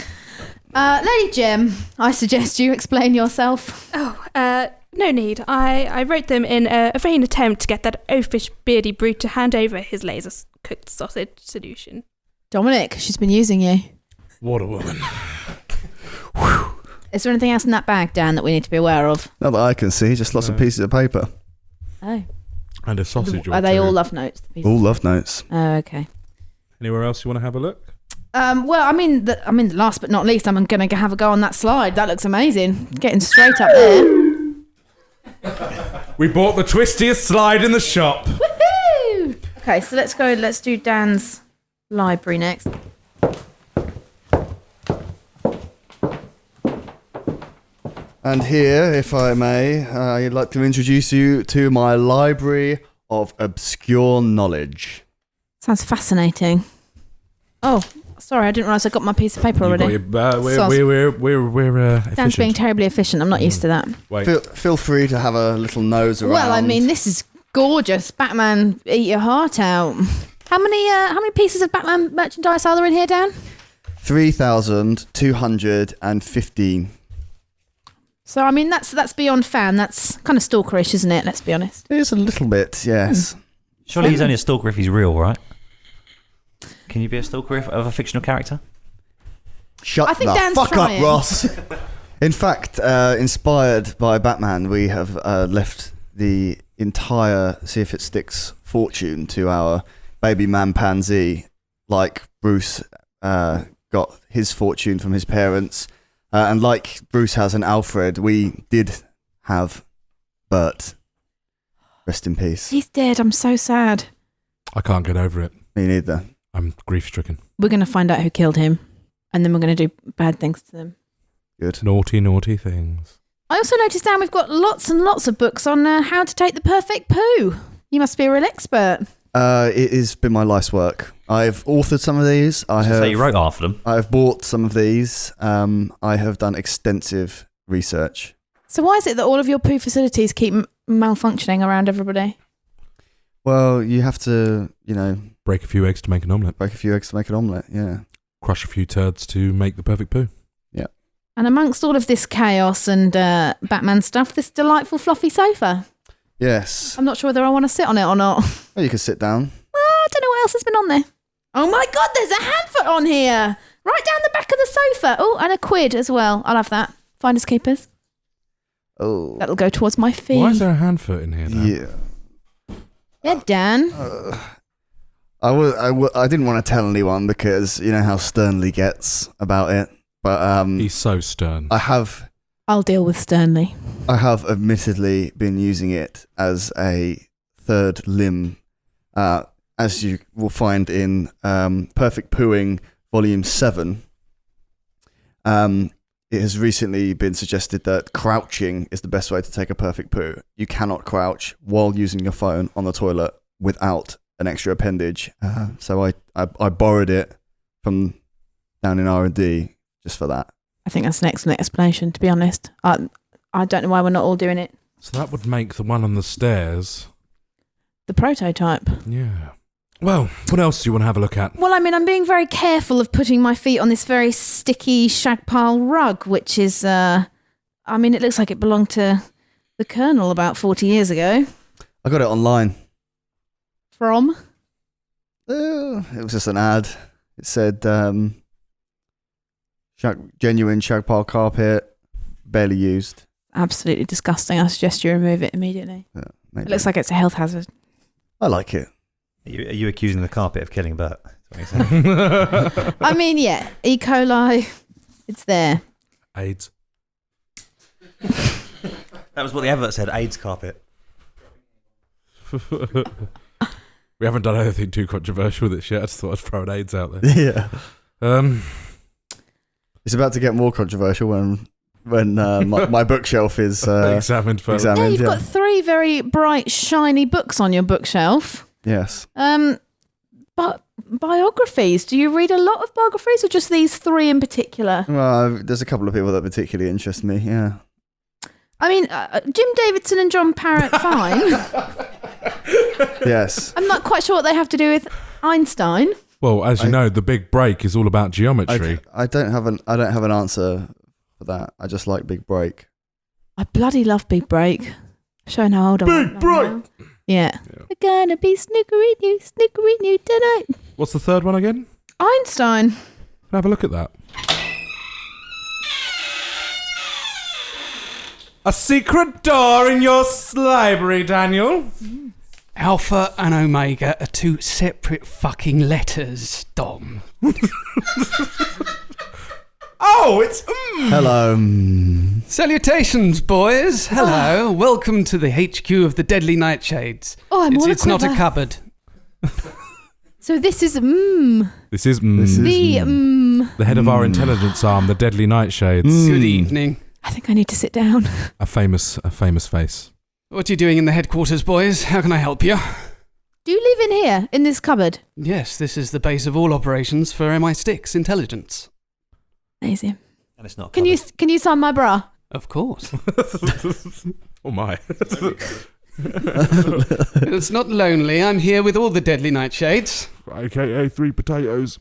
Lady Jem, I suggest you explain yourself. No need. I wrote them in a vain attempt to get that oafish, beardy brute to hand over his laser-cooked sausage solution. Dominic, she's been using you. What a woman. Is there anything else in that bag, Dan, that we need to be aware of? Not that I can see, just lots of pieces of paper. Oh. And a sausage or Are they two. all love notes? All love notes. Oh, okay. Anywhere else you want to have a look? Well, last but not least, I'm going to have a go on that slide. That looks amazing. Getting straight up there. We bought the twistiest slide in the shop. Woohoo! Okay, so let's go. Let's do Dan's library next. And here, if I may, I'd like to introduce you to my library of obscure knowledge. Sounds fascinating. Oh, sorry, I didn't realise I got my piece of paper already. We're Dan's efficient. being terribly efficient. I'm not used to that. Wait. Feel free to have a little nose around. Well, I mean, this is gorgeous. Batman, eat your heart out. How many pieces of Batman merchandise are there in here, Dan? 3,215. So, I mean, that's beyond fan. That's kind of stalkerish, isn't it? Let's be honest. It is a little bit, yes. Surely he's only a stalker if he's real, right? Can you be a stalker of a fictional character? Shut I think the Dan's fuck trying. up, Ross. In fact, inspired by Batman, we have left the entire See If It Sticks fortune to our baby man Pansy, like Bruce got his fortune from his parents. And like Bruce has an Alfred, we did have Bert. Rest in peace. He's dead. I'm so sad. I can't get over it. Me neither. I'm grief-stricken. We're going to find out who killed him, and then we're going to do bad things to them. Good. Naughty, naughty things. I also noticed, Dan, we've got lots and lots of books on how to take the perfect poo. You must be a real expert. It has been my life's work. I've authored some of these. So you wrote half of them. I've bought some of these. I have done extensive research. So why is it that all of your poo facilities keep malfunctioning around everybody? Well, you have to, Break a few eggs to make an omelette. break a few eggs to make an omelette, yeah. Crush a few turds to make the perfect poo. And amongst all of this chaos and Batman stuff, this delightful fluffy sofa. Yes. I'm not sure whether I want to sit on it or not. Well, you can sit down. Well, I don't know what else has been on there. Oh my God, there's a handfoot on here. Right down the back of the sofa. Oh, and a quid as well. I'll have that. Finders keepers. Oh. That'll go towards my fee. Why is there a handfoot in here now? Yeah. Yeah, Dan. I didn't want to tell anyone because you know how Sternly gets about it. But He's so stern. I'll deal with Sternly. I have admittedly been using it as a third limb, as you will find in Perfect Pooing Volume 7. It has recently been suggested that crouching is the best way to take a perfect poo. You cannot crouch while using your phone on the toilet without an extra appendage. So I borrowed it from down in R&D just for that. I think that's an excellent explanation, to be honest. I don't know why we're not all doing it. So that would make the one on the stairs. The prototype. Yeah. Well, what else do you want to have a look at? Well, I mean, I'm being very careful of putting my feet on this very sticky shag pile rug, which is, it looks like it belonged to the Colonel about 40 years ago. I got it online. From? It was just an ad. It said genuine shag pile carpet, barely used. Absolutely disgusting. I suggest you remove it immediately. Yeah, It looks like it's a health hazard. I like it. Are you accusing the carpet of killing Bert? That's what you're saying. I mean, yeah, E. coli, it's there. AIDS. That was what the advert said, AIDS carpet. We haven't done anything too controversial with it yet. I just thought I'd throw an AIDS out there. Yeah. It's about to get more controversial when my bookshelf is examined further. Yeah, examined. you've got 3 very bright, shiny books on your bookshelf. Yes. But biographies, do you read a lot of biographies or just these 3 in particular? Well, there's a couple of people that particularly interest me, yeah. I mean, Jim Davidson and John Parrott, fine. Yes. I'm not quite sure what they have to do with Einstein. Well, as you know, The Big Break is all about geometry. I don't have an answer for that. I just like Big Break. I bloody love Big Break. Showing how old I am. Big Break! Yeah. We're gonna be snickering you tonight. What's the third one again? Einstein. Have a look at that. A secret door in your library, Daniel. Alpha and Omega are 2 separate fucking letters, Dom. Oh, it's Hello. Salutations, boys. Hello. Welcome to the HQ of the Deadly Nightshades. Oh, I'm all It's not a quiver. cupboard. So this is This is the the head of our intelligence arm, the Deadly Nightshades. Good evening. I think I need to sit down. A famous face. What are you doing in the headquarters, boys? How can I help you? Do you live in here, in this cupboard? Yes, this is the base of all operations for MI6 intelligence. Amazing. And it's not. Can you sign my bra? Of course. Oh my. It's not lonely. I'm here with all the Deadly Nightshades. AKA 3 potatoes.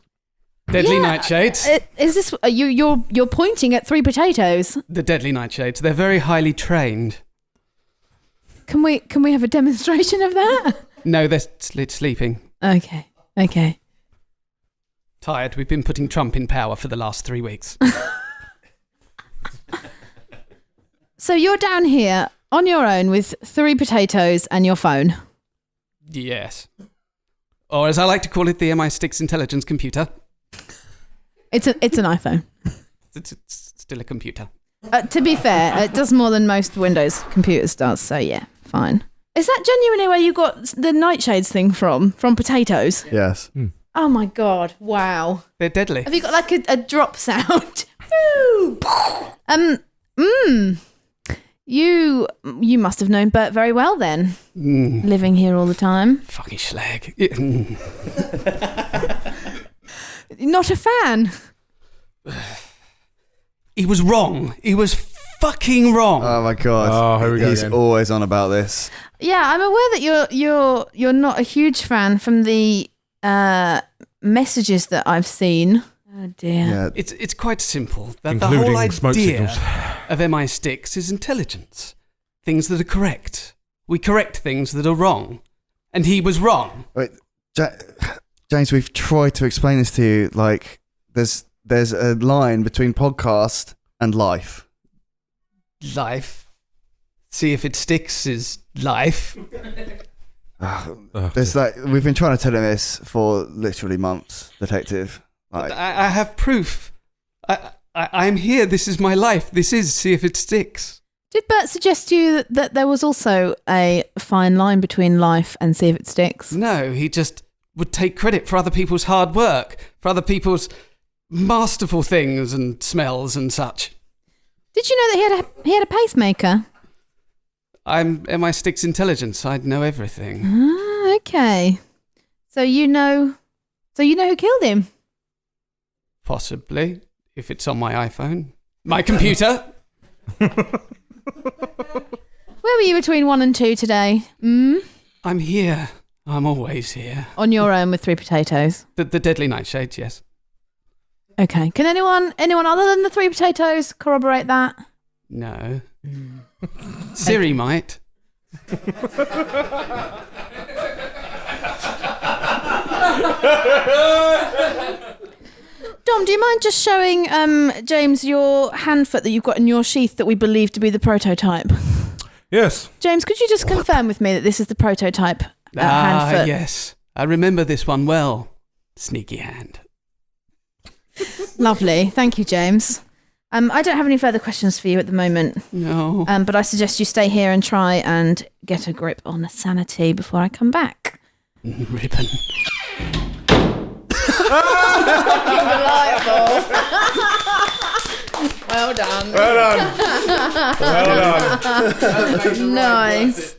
Deadly Yeah, Nightshades. Is this you're pointing at 3 potatoes? The Deadly Nightshades. They're very highly trained. Can we have a demonstration of that? No, they're sleeping. Okay. Tired. We've been putting Trump in power for the last 3 weeks. So you're down here on your own with 3 potatoes and your phone. Yes. Or as I like to call it, the MI6 intelligence computer. It's an iPhone. It's still a computer. To be fair, it does more than most Windows computers does. So yeah, fine. Is that genuinely where you got the nightshades thing from? From potatoes? Yes. Oh my god! Wow. They're deadly. Have you got like a drop sound? You must have known Bert very well then, living here all the time. Fucking schlag. Not a fan. He was wrong. He was fucking wrong. Oh my god. Oh, here we go He's again. always on about this. Yeah, I'm aware that you're not a huge fan from the messages that I've seen. Oh dear. Yeah. It's quite simple. That the Including whole smoke idea signals. of MI6 is intelligence. Things that are correct. We correct things that are wrong. And he was wrong. Wait, James, we've tried to explain this to you. Like, there's a line between podcast and life. Life. See if it sticks is life. There's like we've been trying to tell him this for literally months, detective. Like, I have proof. I'm here. This is my life. This is see if it sticks. Did Bert suggest to you that there was also a fine line between life and see if it sticks? No, he just would take credit for other people's hard work, for other people's masterful things and smells and such. Did you know that he had a pacemaker? I'm MI6 intelligence. I know everything. Ah, okay. So you know who killed him? Possibly, if it's on my iPhone. My computer. Where were you between 1 and 2 today? I'm here. I'm always here. On your own with 3 potatoes. The Deadly Nightshades, yes. Okay. Can anyone other than the 3 potatoes corroborate that? No. Siri might. Dom, do you mind just showing James your hand foot that you've got in your sheath that we believe to be the prototype? Yes. James, could you just confirm with me that this is the prototype hand foot? Yes. I remember this one well. Sneaky hand. Lovely. Thank you, James. I don't have any further questions for you at the moment. No. But I suggest you stay here and try and get a grip on sanity before I come back. Ribbon. Delightful. Well done. Nice.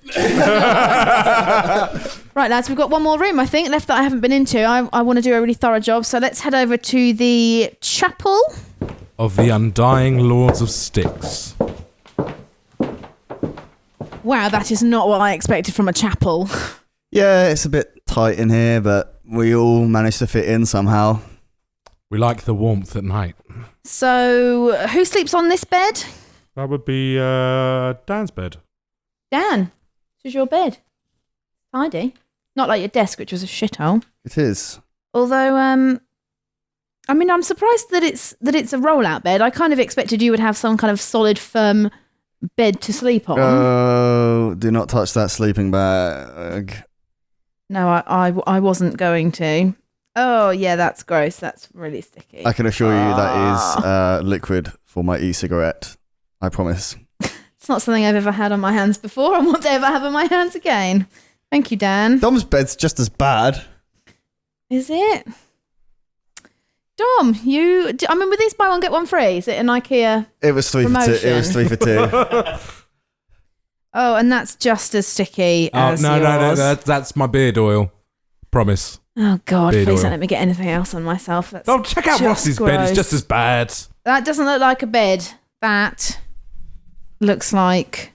Right, lads, we've got one more room, I think, left that I haven't been into. I want to do a really thorough job, so let's head over to the chapel Of the Undying Lords of Styx. Wow, that is not what I expected from a chapel. Yeah, it's a bit tight in here, but we all managed to fit in somehow. We like the warmth at night. So, who sleeps on this bed? That would be Dan's bed. Dan, this is your bed. Tidy. Not like your desk, which was a shithole. It is. Although, I mean, I'm surprised that it's a roll-out bed. I kind of expected you would have some kind of solid, firm bed to sleep on. Oh, do not touch that sleeping bag. No, I wasn't going to. Oh, yeah, that's gross. That's really sticky. I can assure you that is liquid for my e-cigarette. I promise. It's not something I've ever had on my hands before and won't ever have on my hands again. Thank you, Dan. Dom's bed's just as bad. Is it? Dom, I mean, with these buy one, get one free, is it an IKEA It was 3 for 2. It was 3 for 2. Oh, and that's just as sticky as no, yours. that's my beard oil. Promise. Oh, God, Beard please oil. don't let me get anything else on myself. That's Check out just Ross's bed. It's gross. just as bad. That doesn't look like a bed. That looks like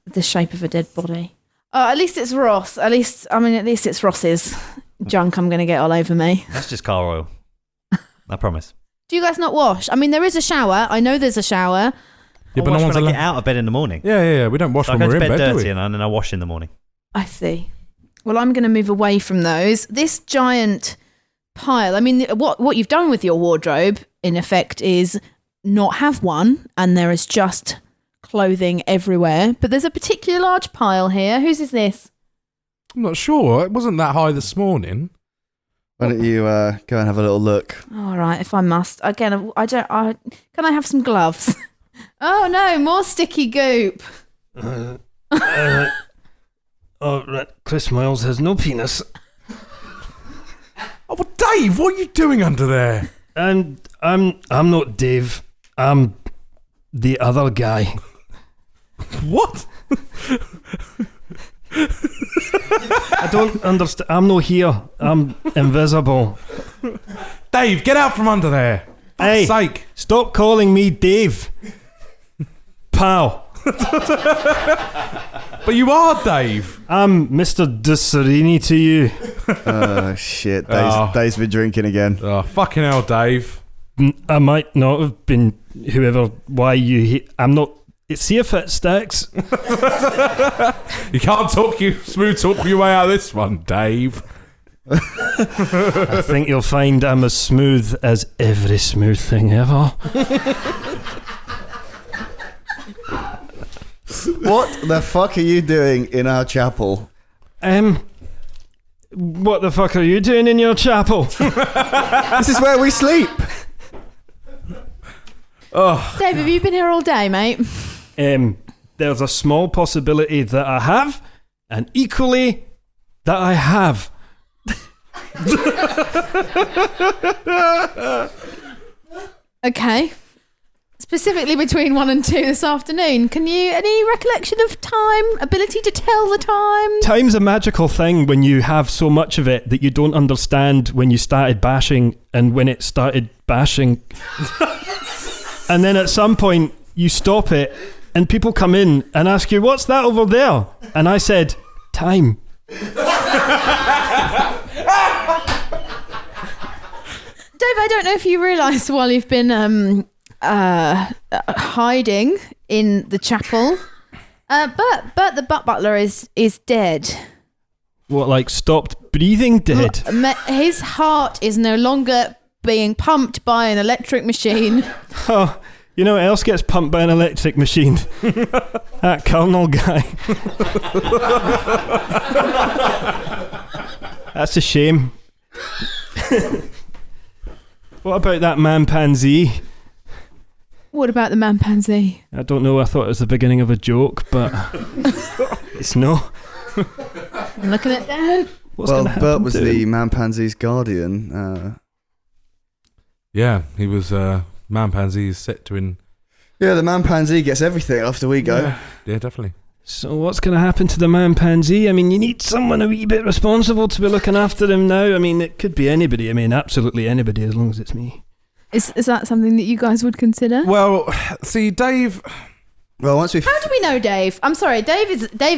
the shape of a dead body. Oh, at least it's Ross. At least it's Ross's junk I'm going to get all over me. That's just car oil. I promise. Do you guys not wash? I mean, there is a shower. I know there's a shower. Yeah, I but wash no one's when I allowed. get out of bed in the morning. Yeah. We don't wash So I when go we're to in bed bed, do dirty we? and then I wash in the morning. I see. Well, I'm going to move away from those. This giant pile. I mean, what you've done with your wardrobe, in effect, is not have one, and there is just clothing everywhere. But there's a particularly large pile here. Whose is this? I'm not sure. It wasn't that high this morning. Why don't you go and have a little look? All right, if I must. Again, can I have some gloves? Oh no, more sticky goop. Right. Chris Miles has no penis. Oh, well, Dave, what are you doing under there? And I'm not Dave. I'm the other guy. What? I don't understand. I'm not here. I'm invisible. Dave, get out from under there. For Hey, fuck's sake. stop calling me Dave. Pal. But you are Dave. I'm Mr. DeSerini to you. Oh, shit. Oh. Dave's been drinking again. Oh, fucking hell, Dave. I might not have been why you I'm not. See if it sticks. You can't smooth talk your way out of this one, Dave. I think you'll find I'm as smooth as every smooth thing ever. What the fuck are you doing in our chapel? What the fuck are you doing in your chapel? This is where we sleep. Oh, Dave, have you been here all day, mate? There's a small possibility that I have, and equally that I have. Okay. Specifically between 1 and 2 this afternoon. Any recollection of time? Ability to tell the time? Time's a magical thing when you have so much of it that you don't understand when you started bashing and when it started bashing. And then at some point you stop it and people come in and ask you, what's that over there? And I said, time. Dave, I don't know if you realised while you've been hiding in the chapel, but the butler is dead. What, like stopped breathing dead? His heart is no longer being pumped by an electric machine. Oh, you know what else gets pumped by an electric machine? That Colonel guy. That's a shame. What about that man pansy? What about the man pansy? I don't know, I thought it was the beginning of a joke, but it's no. I'm looking at Dan. What's going to happen Bert was to the him? Man-Pansy's guardian. Yeah, he was Man-Pansy's set to in. Yeah, the Man-Pansy gets everything after we go. Yeah, definitely. So what's going to happen to the man-pansy? I mean, you need someone a wee bit responsible to be looking after him now. I mean, it could be anybody. I mean, absolutely anybody, as long as it's me. Is that something that you guys would consider? Well, see, Dave. Well, once we've... How do we know Dave? I'm sorry, Dave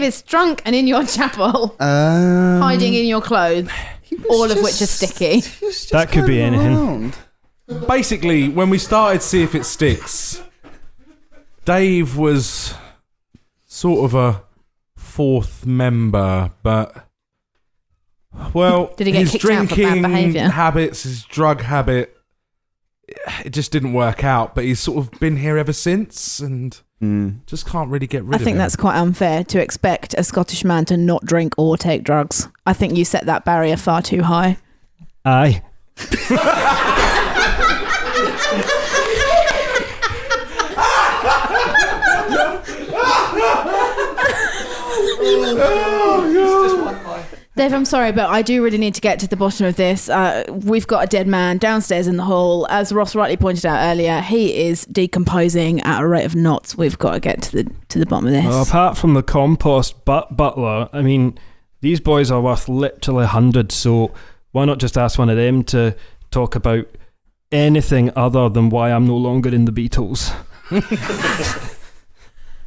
is drunk and in your chapel, hiding in your clothes, all of which are sticky. That could be anything. Basically, when we started See If It Sticks, Dave was sort of a fourth member, but Did he get his kicked out for bad drinking behaviour? habits, his drug habit, it just didn't work out. But he's sort of been here ever since, and just can't really get rid I of him. think that's quite unfair to expect a Scottish man to not drink or take drugs. I think you set that barrier far too high. Aye. Dave, I'm sorry, but I do really need to get to the bottom of this. We've got a dead man downstairs in the hall. As Ross rightly pointed out earlier, he is decomposing at a rate of knots. We've got to get to the bottom of this. Well, apart from the compost Butler, I mean, these boys are worth literally hundreds, so why not just ask one of them to talk about anything other than why I'm no longer in the Beatles?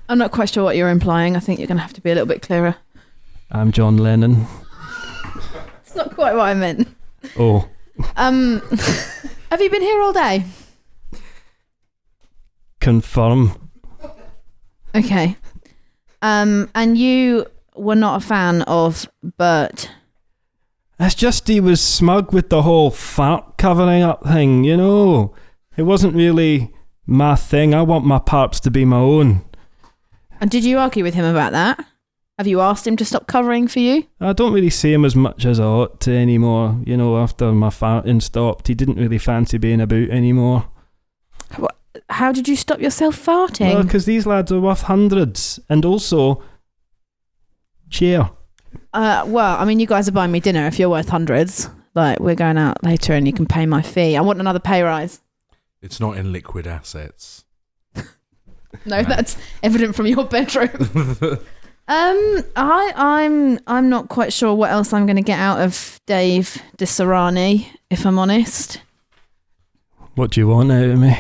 I'm not quite sure what you're implying. I think you're going to have to be a little bit clearer. I'm John Lennon. It's not quite what I meant. Oh. Have you been here all day? Confirm. Okay. And you were not a fan of Bert. It's just he was smug with the whole fart covering up thing, you know. It wasn't really my thing. I want my parts to be my own. And did you argue with him about that? Have you asked him to stop covering for you? I don't really see him as much as I ought to anymore. You know, after my farting stopped, he didn't really fancy being about anymore. How did you stop yourself farting? Well, because these lads are worth hundreds. And also, cheer. Well, I mean, you guys are buying me dinner if you're worth hundreds. Like, we're going out later and you can pay my fee. I want another pay rise. It's not in liquid assets. No, that's evident from your bedroom. I'm not quite sure what else I'm going to get out of Dave DeSerrani, if I'm honest. What do you want out of me?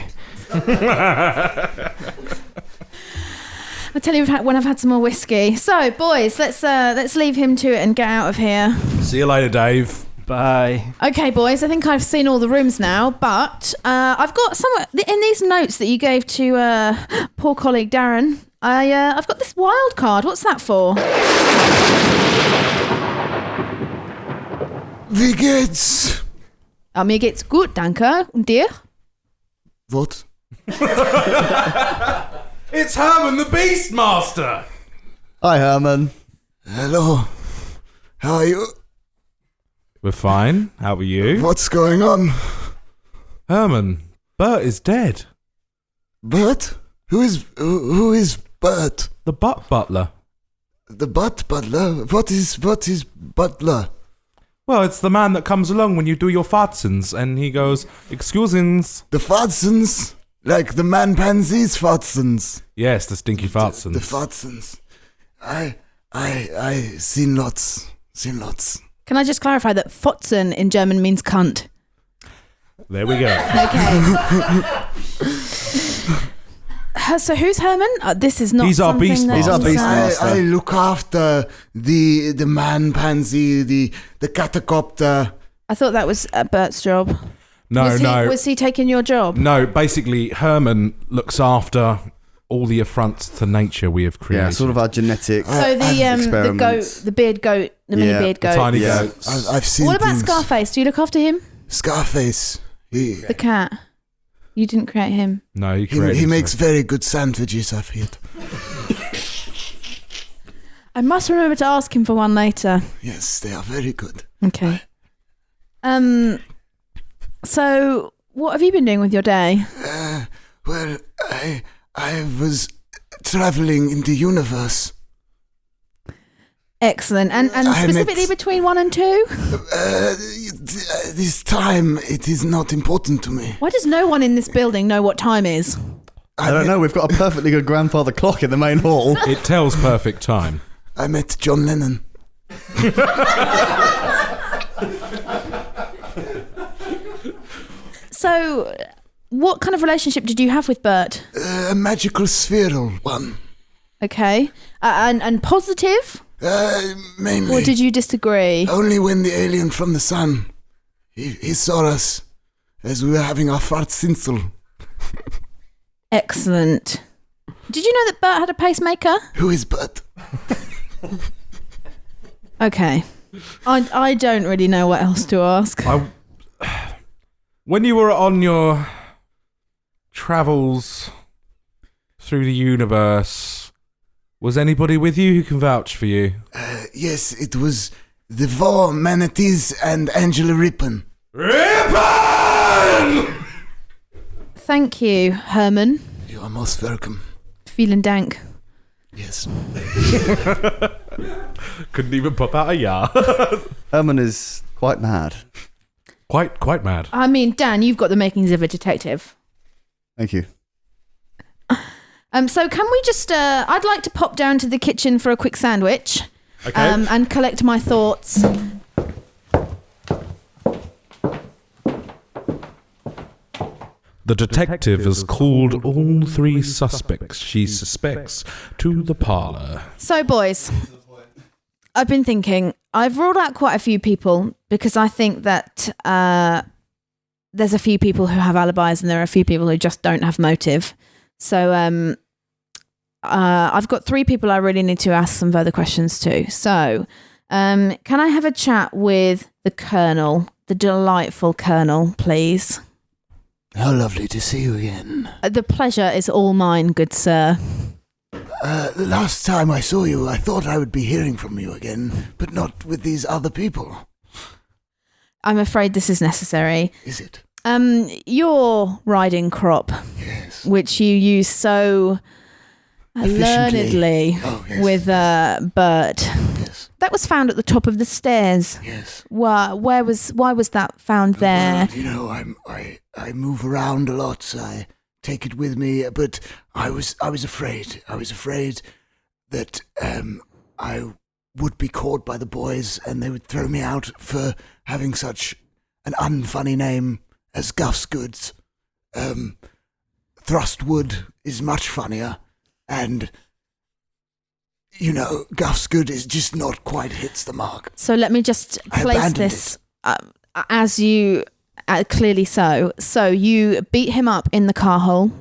I'll tell you when I've had some more whiskey. So, boys, let's leave him to it and get out of here. See you later, Dave. Bye. Okay, boys, I think I've seen all the rooms now, but I've got some in these notes that you gave to poor colleague Darren. I've got this wild card. What's that for? Wie geht's? Mir geht's gut, danke. Und dir? What? It's Herman the Beastmaster. Hi, Herman. Hello. How are you? We're fine. How are you? What's going on? Herman, Bert is dead. Bert? Who is Bert? The butler. The butler? What is butler? Well, it's the man that comes along when you do your fartsons, and he goes, "Excusins." The fartsons? Like the Man-Pansy's fartsons? Yes, the stinky fartsons. The fartsons. I seen lots. Can I just clarify that Fotzen in German means cunt? There we go. Okay. So who's Herman? This is not. He's our something beast that He's our is, beast master. I look after the Man-Pansy, the catacopter. I thought that was Bert's job. No. Was he taking your job? No, basically, Herman looks after all the affronts to nature we have created. Yeah, sort of our genetic So the goat, experiments. the beard goat, the mini Yeah, beard the goat. tiny Yeah. goats. I've seen What about things. Scarface? Do you look after him? Scarface. The cat. You didn't create him. No, you created He him, makes sir. very good sandwiches, I've heard. I must remember to ask him for one later. Yes, they are very good. Okay. So what have you been doing with your day? Well, I was traveling in the universe. Excellent. And specifically between 1 and 2? This time, it is not important to me. Why does no one in this building know what time is? I don't know. We've got a perfectly good grandfather clock in the main hall. It tells perfect time. I met John Lennon. So, what kind of relationship did you have with Bert? A magical spheral one. Okay. And positive? Mainly. Or did you disagree? Only when the alien from the sun, he saw us as we were having our fart tinsel. Excellent. Did you know that Bert had a pacemaker? Who is Bert? Okay. I don't really know what else to ask. When you were on your travels through the universe, was anybody with you who can vouch for you? Yes, it was the four manatees and Angela Rippon. Rippon! Thank you, Herman. You are most welcome. Feeling dank. Yes. Couldn't even pop out a yard. Herman is quite mad. Quite mad. I mean, Dan, you've got the makings of a detective. Thank you. So can we just... I'd like to pop down to the kitchen for a quick sandwich. Okay. And collect my thoughts. The detective has called all 3 suspects she suspects to the parlour. So, boys, I've been thinking. I've ruled out quite a few people because I think that there's a few people who have alibis and there are a few people who just don't have motive. So I've got 3 people I really need to ask some further questions to. So can I have a chat with the Colonel, the delightful Colonel, please? How lovely to see you again. The pleasure is all mine, good sir. Last time I saw you, I thought I would be hearing from you again, but not with these other people. I'm afraid this is necessary. Is it? Your riding crop, Yes. which you use so learnedly with Bert, Yes. that was found at the top of the stairs. Yes. Why was that found there? Well, you know, I move around a lot, so I take it with me. But I was afraid. I was afraid that I would be caught by the boys, and they would throw me out for having such an unfunny name as Guff's Goods. Thrustwood is much funnier, and you know, Guff's Good is just not quite hits the mark. So let me just place this as you clearly so. So you beat him up in the car hole,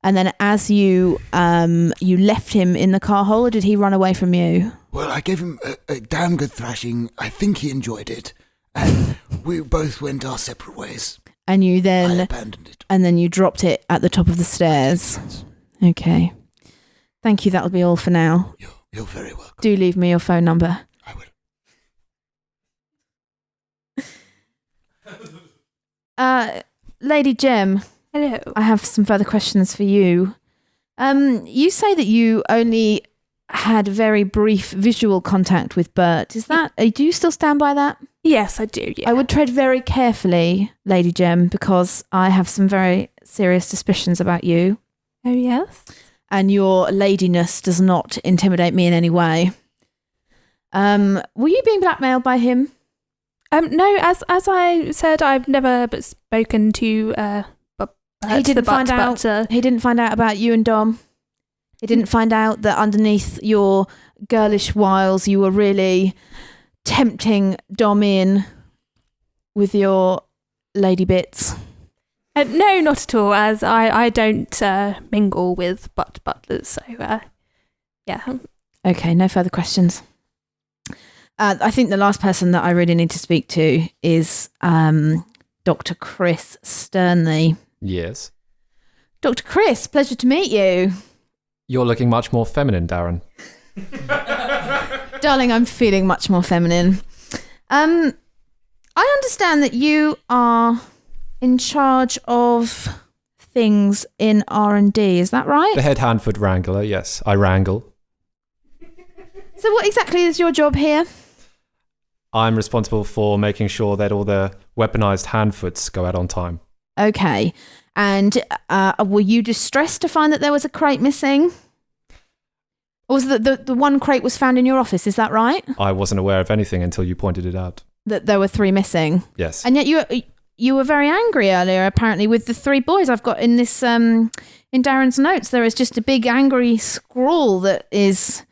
and then as you left him in the car hole, or did he run away from you? Well, I gave him a damn good thrashing. I think he enjoyed it, and we both went our separate ways. And you I then abandoned it. and then you dropped it at the top of the stairs. Okay. Thank you. That'll be all for now. You're very welcome. Do leave me your phone number. I will. Lady Jem. Hello. I have some further questions for you. You say that you only had very brief visual contact with Bert. Is that? Do you still stand by that? Yes, I do. Yeah. I would tread very carefully, Lady Jem, because I have some very serious suspicions about you. Oh yes. And your ladiness does not intimidate me in any way. Were you being blackmailed by him? No, as I said, I've never spoken to he didn't find out. He didn't find out about you and Dom. He didn't find out that underneath your girlish wiles, you were really tempting Dom in with your lady bits. No, not at all, as I don't mingle with butlers, so yeah. Okay, no further questions. I think the last person that I really need to speak to is Dr. Chris Sternley. Yes. Dr. Chris, pleasure to meet you. You're looking much more feminine, Darren. Darling, I'm feeling much more feminine. I understand that you are in charge of things in R&D, is that right? The head hand foot wrangler, yes. I wrangle. So what exactly is your job here? I'm responsible for making sure that all the weaponized handfoots go out on time. Okay. And were you distressed to find that there was a crate missing? Or was the one crate was found in your office, is that right? I wasn't aware of anything until you pointed it out. That there were 3 missing? Yes. And yet you were very angry earlier, apparently, with the 3 boys. I've got in this, in Darren's notes, there is just a big angry scrawl that is,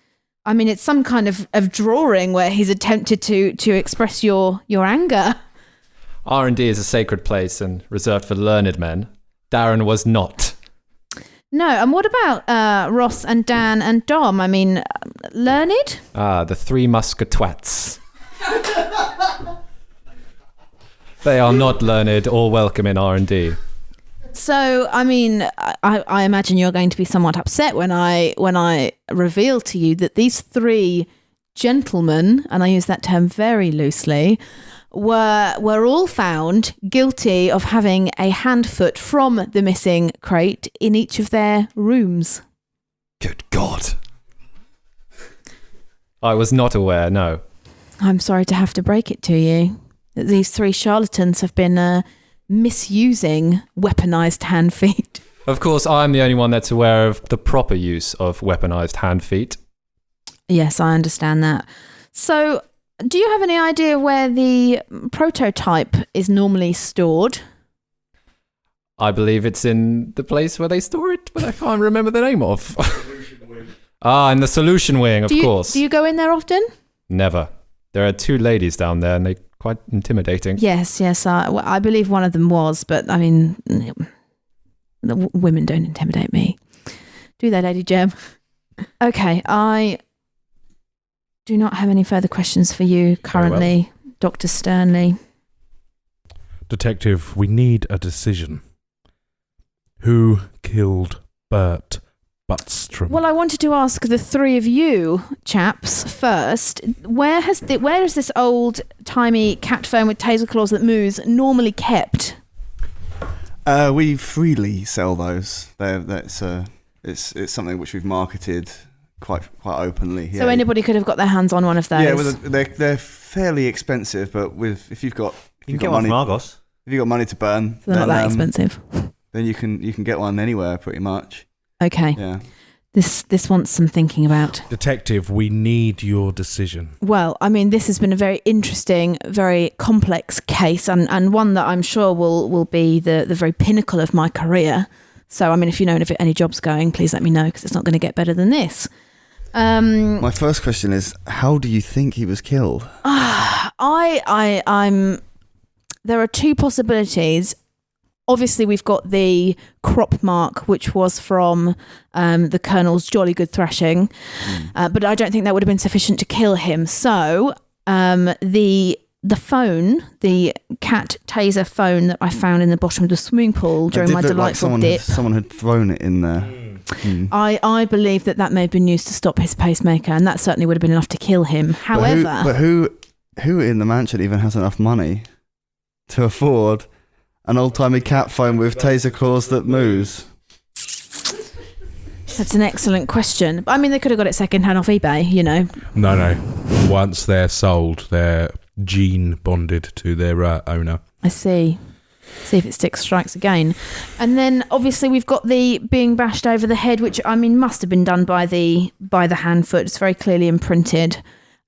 I mean, it's some kind of drawing where he's attempted to express your anger. R&D is a sacred place and reserved for learned men. Darren was not. No, and what about Ross and Dan and Dom? I mean, learned? The 3 musketeers. They are not learned or welcome in R&D. So, I mean, I imagine you're going to be somewhat upset when I reveal to you that these 3 gentlemen, and I use that term very loosely, were all found guilty of having a handfoot from the missing crate in each of their rooms. Good God. I was not aware, no. I'm sorry to have to break it to you, that these 3 charlatans have been misusing weaponized hand feet. Of course, I'm the only one that's aware of the proper use of weaponized hand feet. Yes, I understand that. So, do you have any idea where the prototype is normally stored? I believe it's in the place where they store it, but I can't remember the name of. In the solution wing, of course. Do you go in there often? Never. There are 2 ladies down there, and they're quite intimidating. Yes. I believe one of them was, but I mean, the women don't intimidate me. Do they, Lady Gem? Okay, I do not have any further questions for you currently, Dr. Sternley. Detective, we need a decision. Who killed Bert Buttstrom? Well, I wanted to ask the 3 of you chaps first. Where is this old-timey cat phone with taser claws that moves normally kept? We freely sell those. It's something which we've marketed quite openly. So anybody could have got their hands on one of those. Yeah, well, they're fairly expensive, but if you've got you can get one from Argos. If you've got money to burn, so they're not that expensive. Then you can get one anywhere pretty much. Okay. Yeah. This wants some thinking about. Detective, we need your decision. Well, I mean, this has been a very interesting, very complex case, and one that I'm sure will be the very pinnacle of my career. So, I mean, if you know of any jobs going, please let me know, because it's not going to get better than this. My first question is, how do you think he was killed? There are 2 possibilities. Obviously, we've got the crop mark, which was from the Colonel's jolly good thrashing, but I don't think that would have been sufficient to kill him. So the phone, the cat taser phone that I found in the bottom of the swimming pool during my delightful dip. Someone had thrown it in there. I believe that may have been used to stop his pacemaker, and that certainly would have been enough to kill him. However, but who in the mansion even has enough money to afford an old-timey cat phone with taser claws that moves? That's an excellent question. I mean, they could have got it second-hand off eBay, you know. No. Once they're sold, they're gene bonded to their owner. I see. See if it sticks, strikes again. And then, obviously, we've got the being bashed over the head, which, I mean, must have been done by the hand foot. It's very clearly imprinted.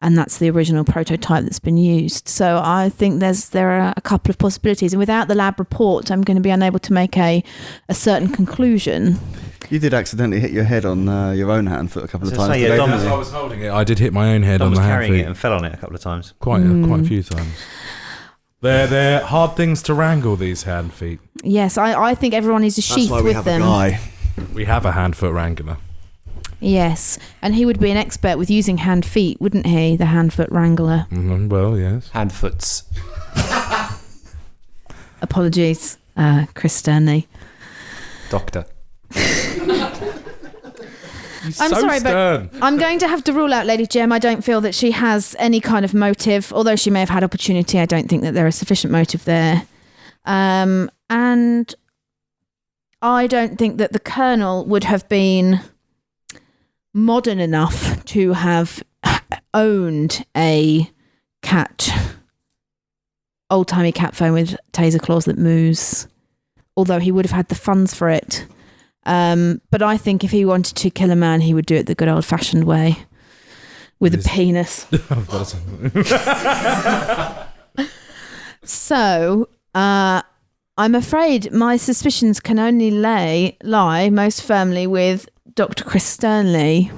And that's the original prototype that's been used. So I think there are a couple of possibilities. And without the lab report, I'm going to be unable to make a certain conclusion. You did accidentally hit your head on your own hand foot a couple of times. Yeah, Dom I was holding it. I did hit my own head Dom on was the hand carrying feet. it and fell on it a couple of times. Quite a few times. They're hard things to wrangle, these hand feet. Yes, I think everyone needs a sheath with them. We have a hand foot wrangler. Yes, and he would be an expert with using hand feet, wouldn't he? The hand foot wrangler. Mm-hmm. Well, yes. Hand foots. Apologies, Chris Sternley. Doctor. I'm sorry, stern. but I'm going to have to rule out Lady Gem. I don't feel that she has any kind of motive. Although she may have had opportunity, I don't think that there is sufficient motive there. And I don't think that the Colonel would have been modern enough to have owned a old-timey cat phone with taser claws that moves, although he would have had the funds for it. But I think if he wanted to kill a man, he would do it the good old-fashioned way, with a penis. So, I'm afraid my suspicions can only lie most firmly with Dr. Chris Sternley,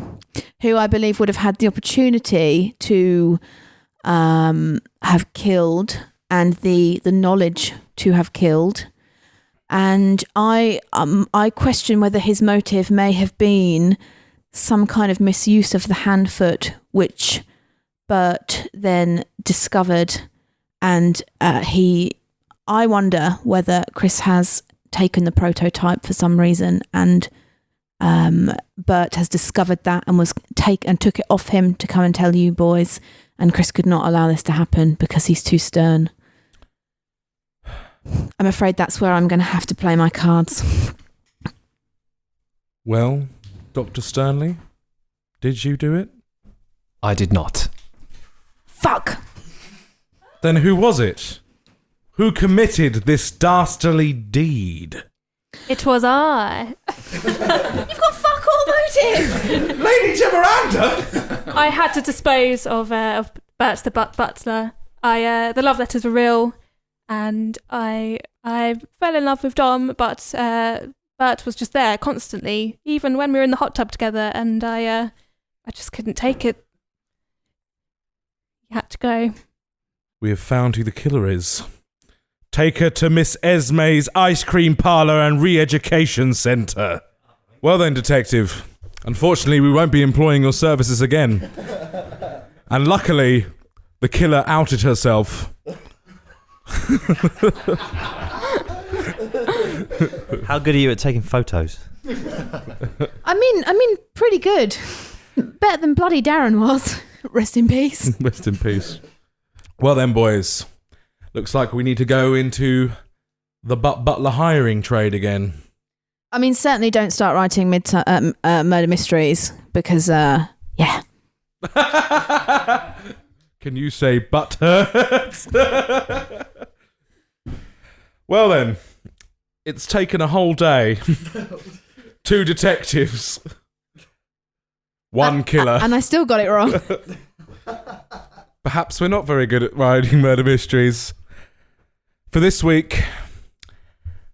who I believe would have had the opportunity to have killed and the knowledge to have killed. And I question whether his motive may have been some kind of misuse of the hand-foot, which Bert then discovered. And I wonder whether Chris has taken the prototype for some reason, and Bert has discovered that and took it off him to come and tell you boys. And Chris could not allow this to happen because he's too stern. I'm afraid that's where I'm going to have to play my cards. Well, Dr. Sternley, did you do it? I did not. Fuck! Then who was it? Who committed this dastardly deed? It was I. You've got fuck all motive! Lady Miranda! I had to dispose of Bert the Butler. The love letters were real, and I fell in love with Dom, but Bert was just there constantly, even when we were in the hot tub together, and I just couldn't take it. He had to go. We have found who the killer is. Take her to Miss Esme's ice cream parlour and re-education centre. Well then, detective. Unfortunately, we won't be employing your services again. And luckily, the killer outed herself. How good are you at taking photos? I mean, pretty good. Better than bloody Darren was. Rest in peace. Rest in peace. Well then, boys. Looks like we need to go into the Butler hiring trade again. I mean, certainly don't start writing murder mysteries because, yeah. Can you say butt hurts? Well then, it's taken a whole day. 2 detectives. 1 killer. And I still got it wrong. Perhaps we're not very good at writing murder mysteries. For this week,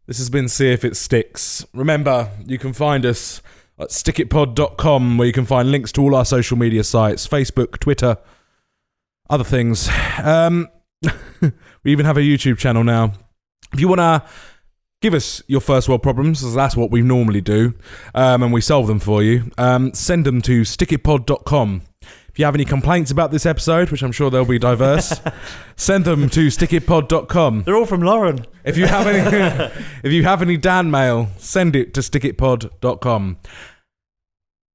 this has been See If It Sticks. Remember, you can find us at stickitpod.com, where you can find links to all our social media sites, Facebook, Twitter, other things. We even have a YouTube channel now. If you want to give us your first world problems, as that's what we normally do, and we solve them for you, send them to stickitpod.com. If you have any complaints about this episode, which I'm sure they'll be diverse, send them to stickitpod.com. They're all from Lauren. If you have any Dan mail, send it to stickitpod.com.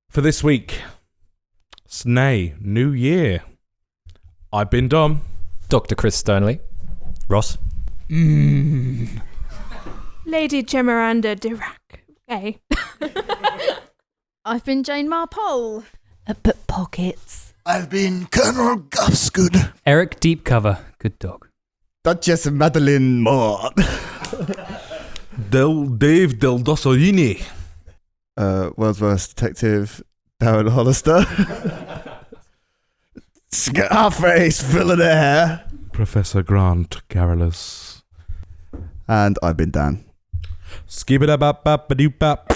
For this week, Snay, New Year. I've been Dom. Dr. Chris Sternley. Ross. Lady Miranda Dirac. Hey. I've been Jane Marpole. But pockets. I've been Colonel Guffsgood. Eric Deepcover. Good dog. Duchess Madeline Moore. Dave Del Dossolini. World's Worst Detective Darren Hollister. Scarface Villainaire. Professor Grant Garrulus. And I've been Dan. Skibidi bap bap ba doop bap.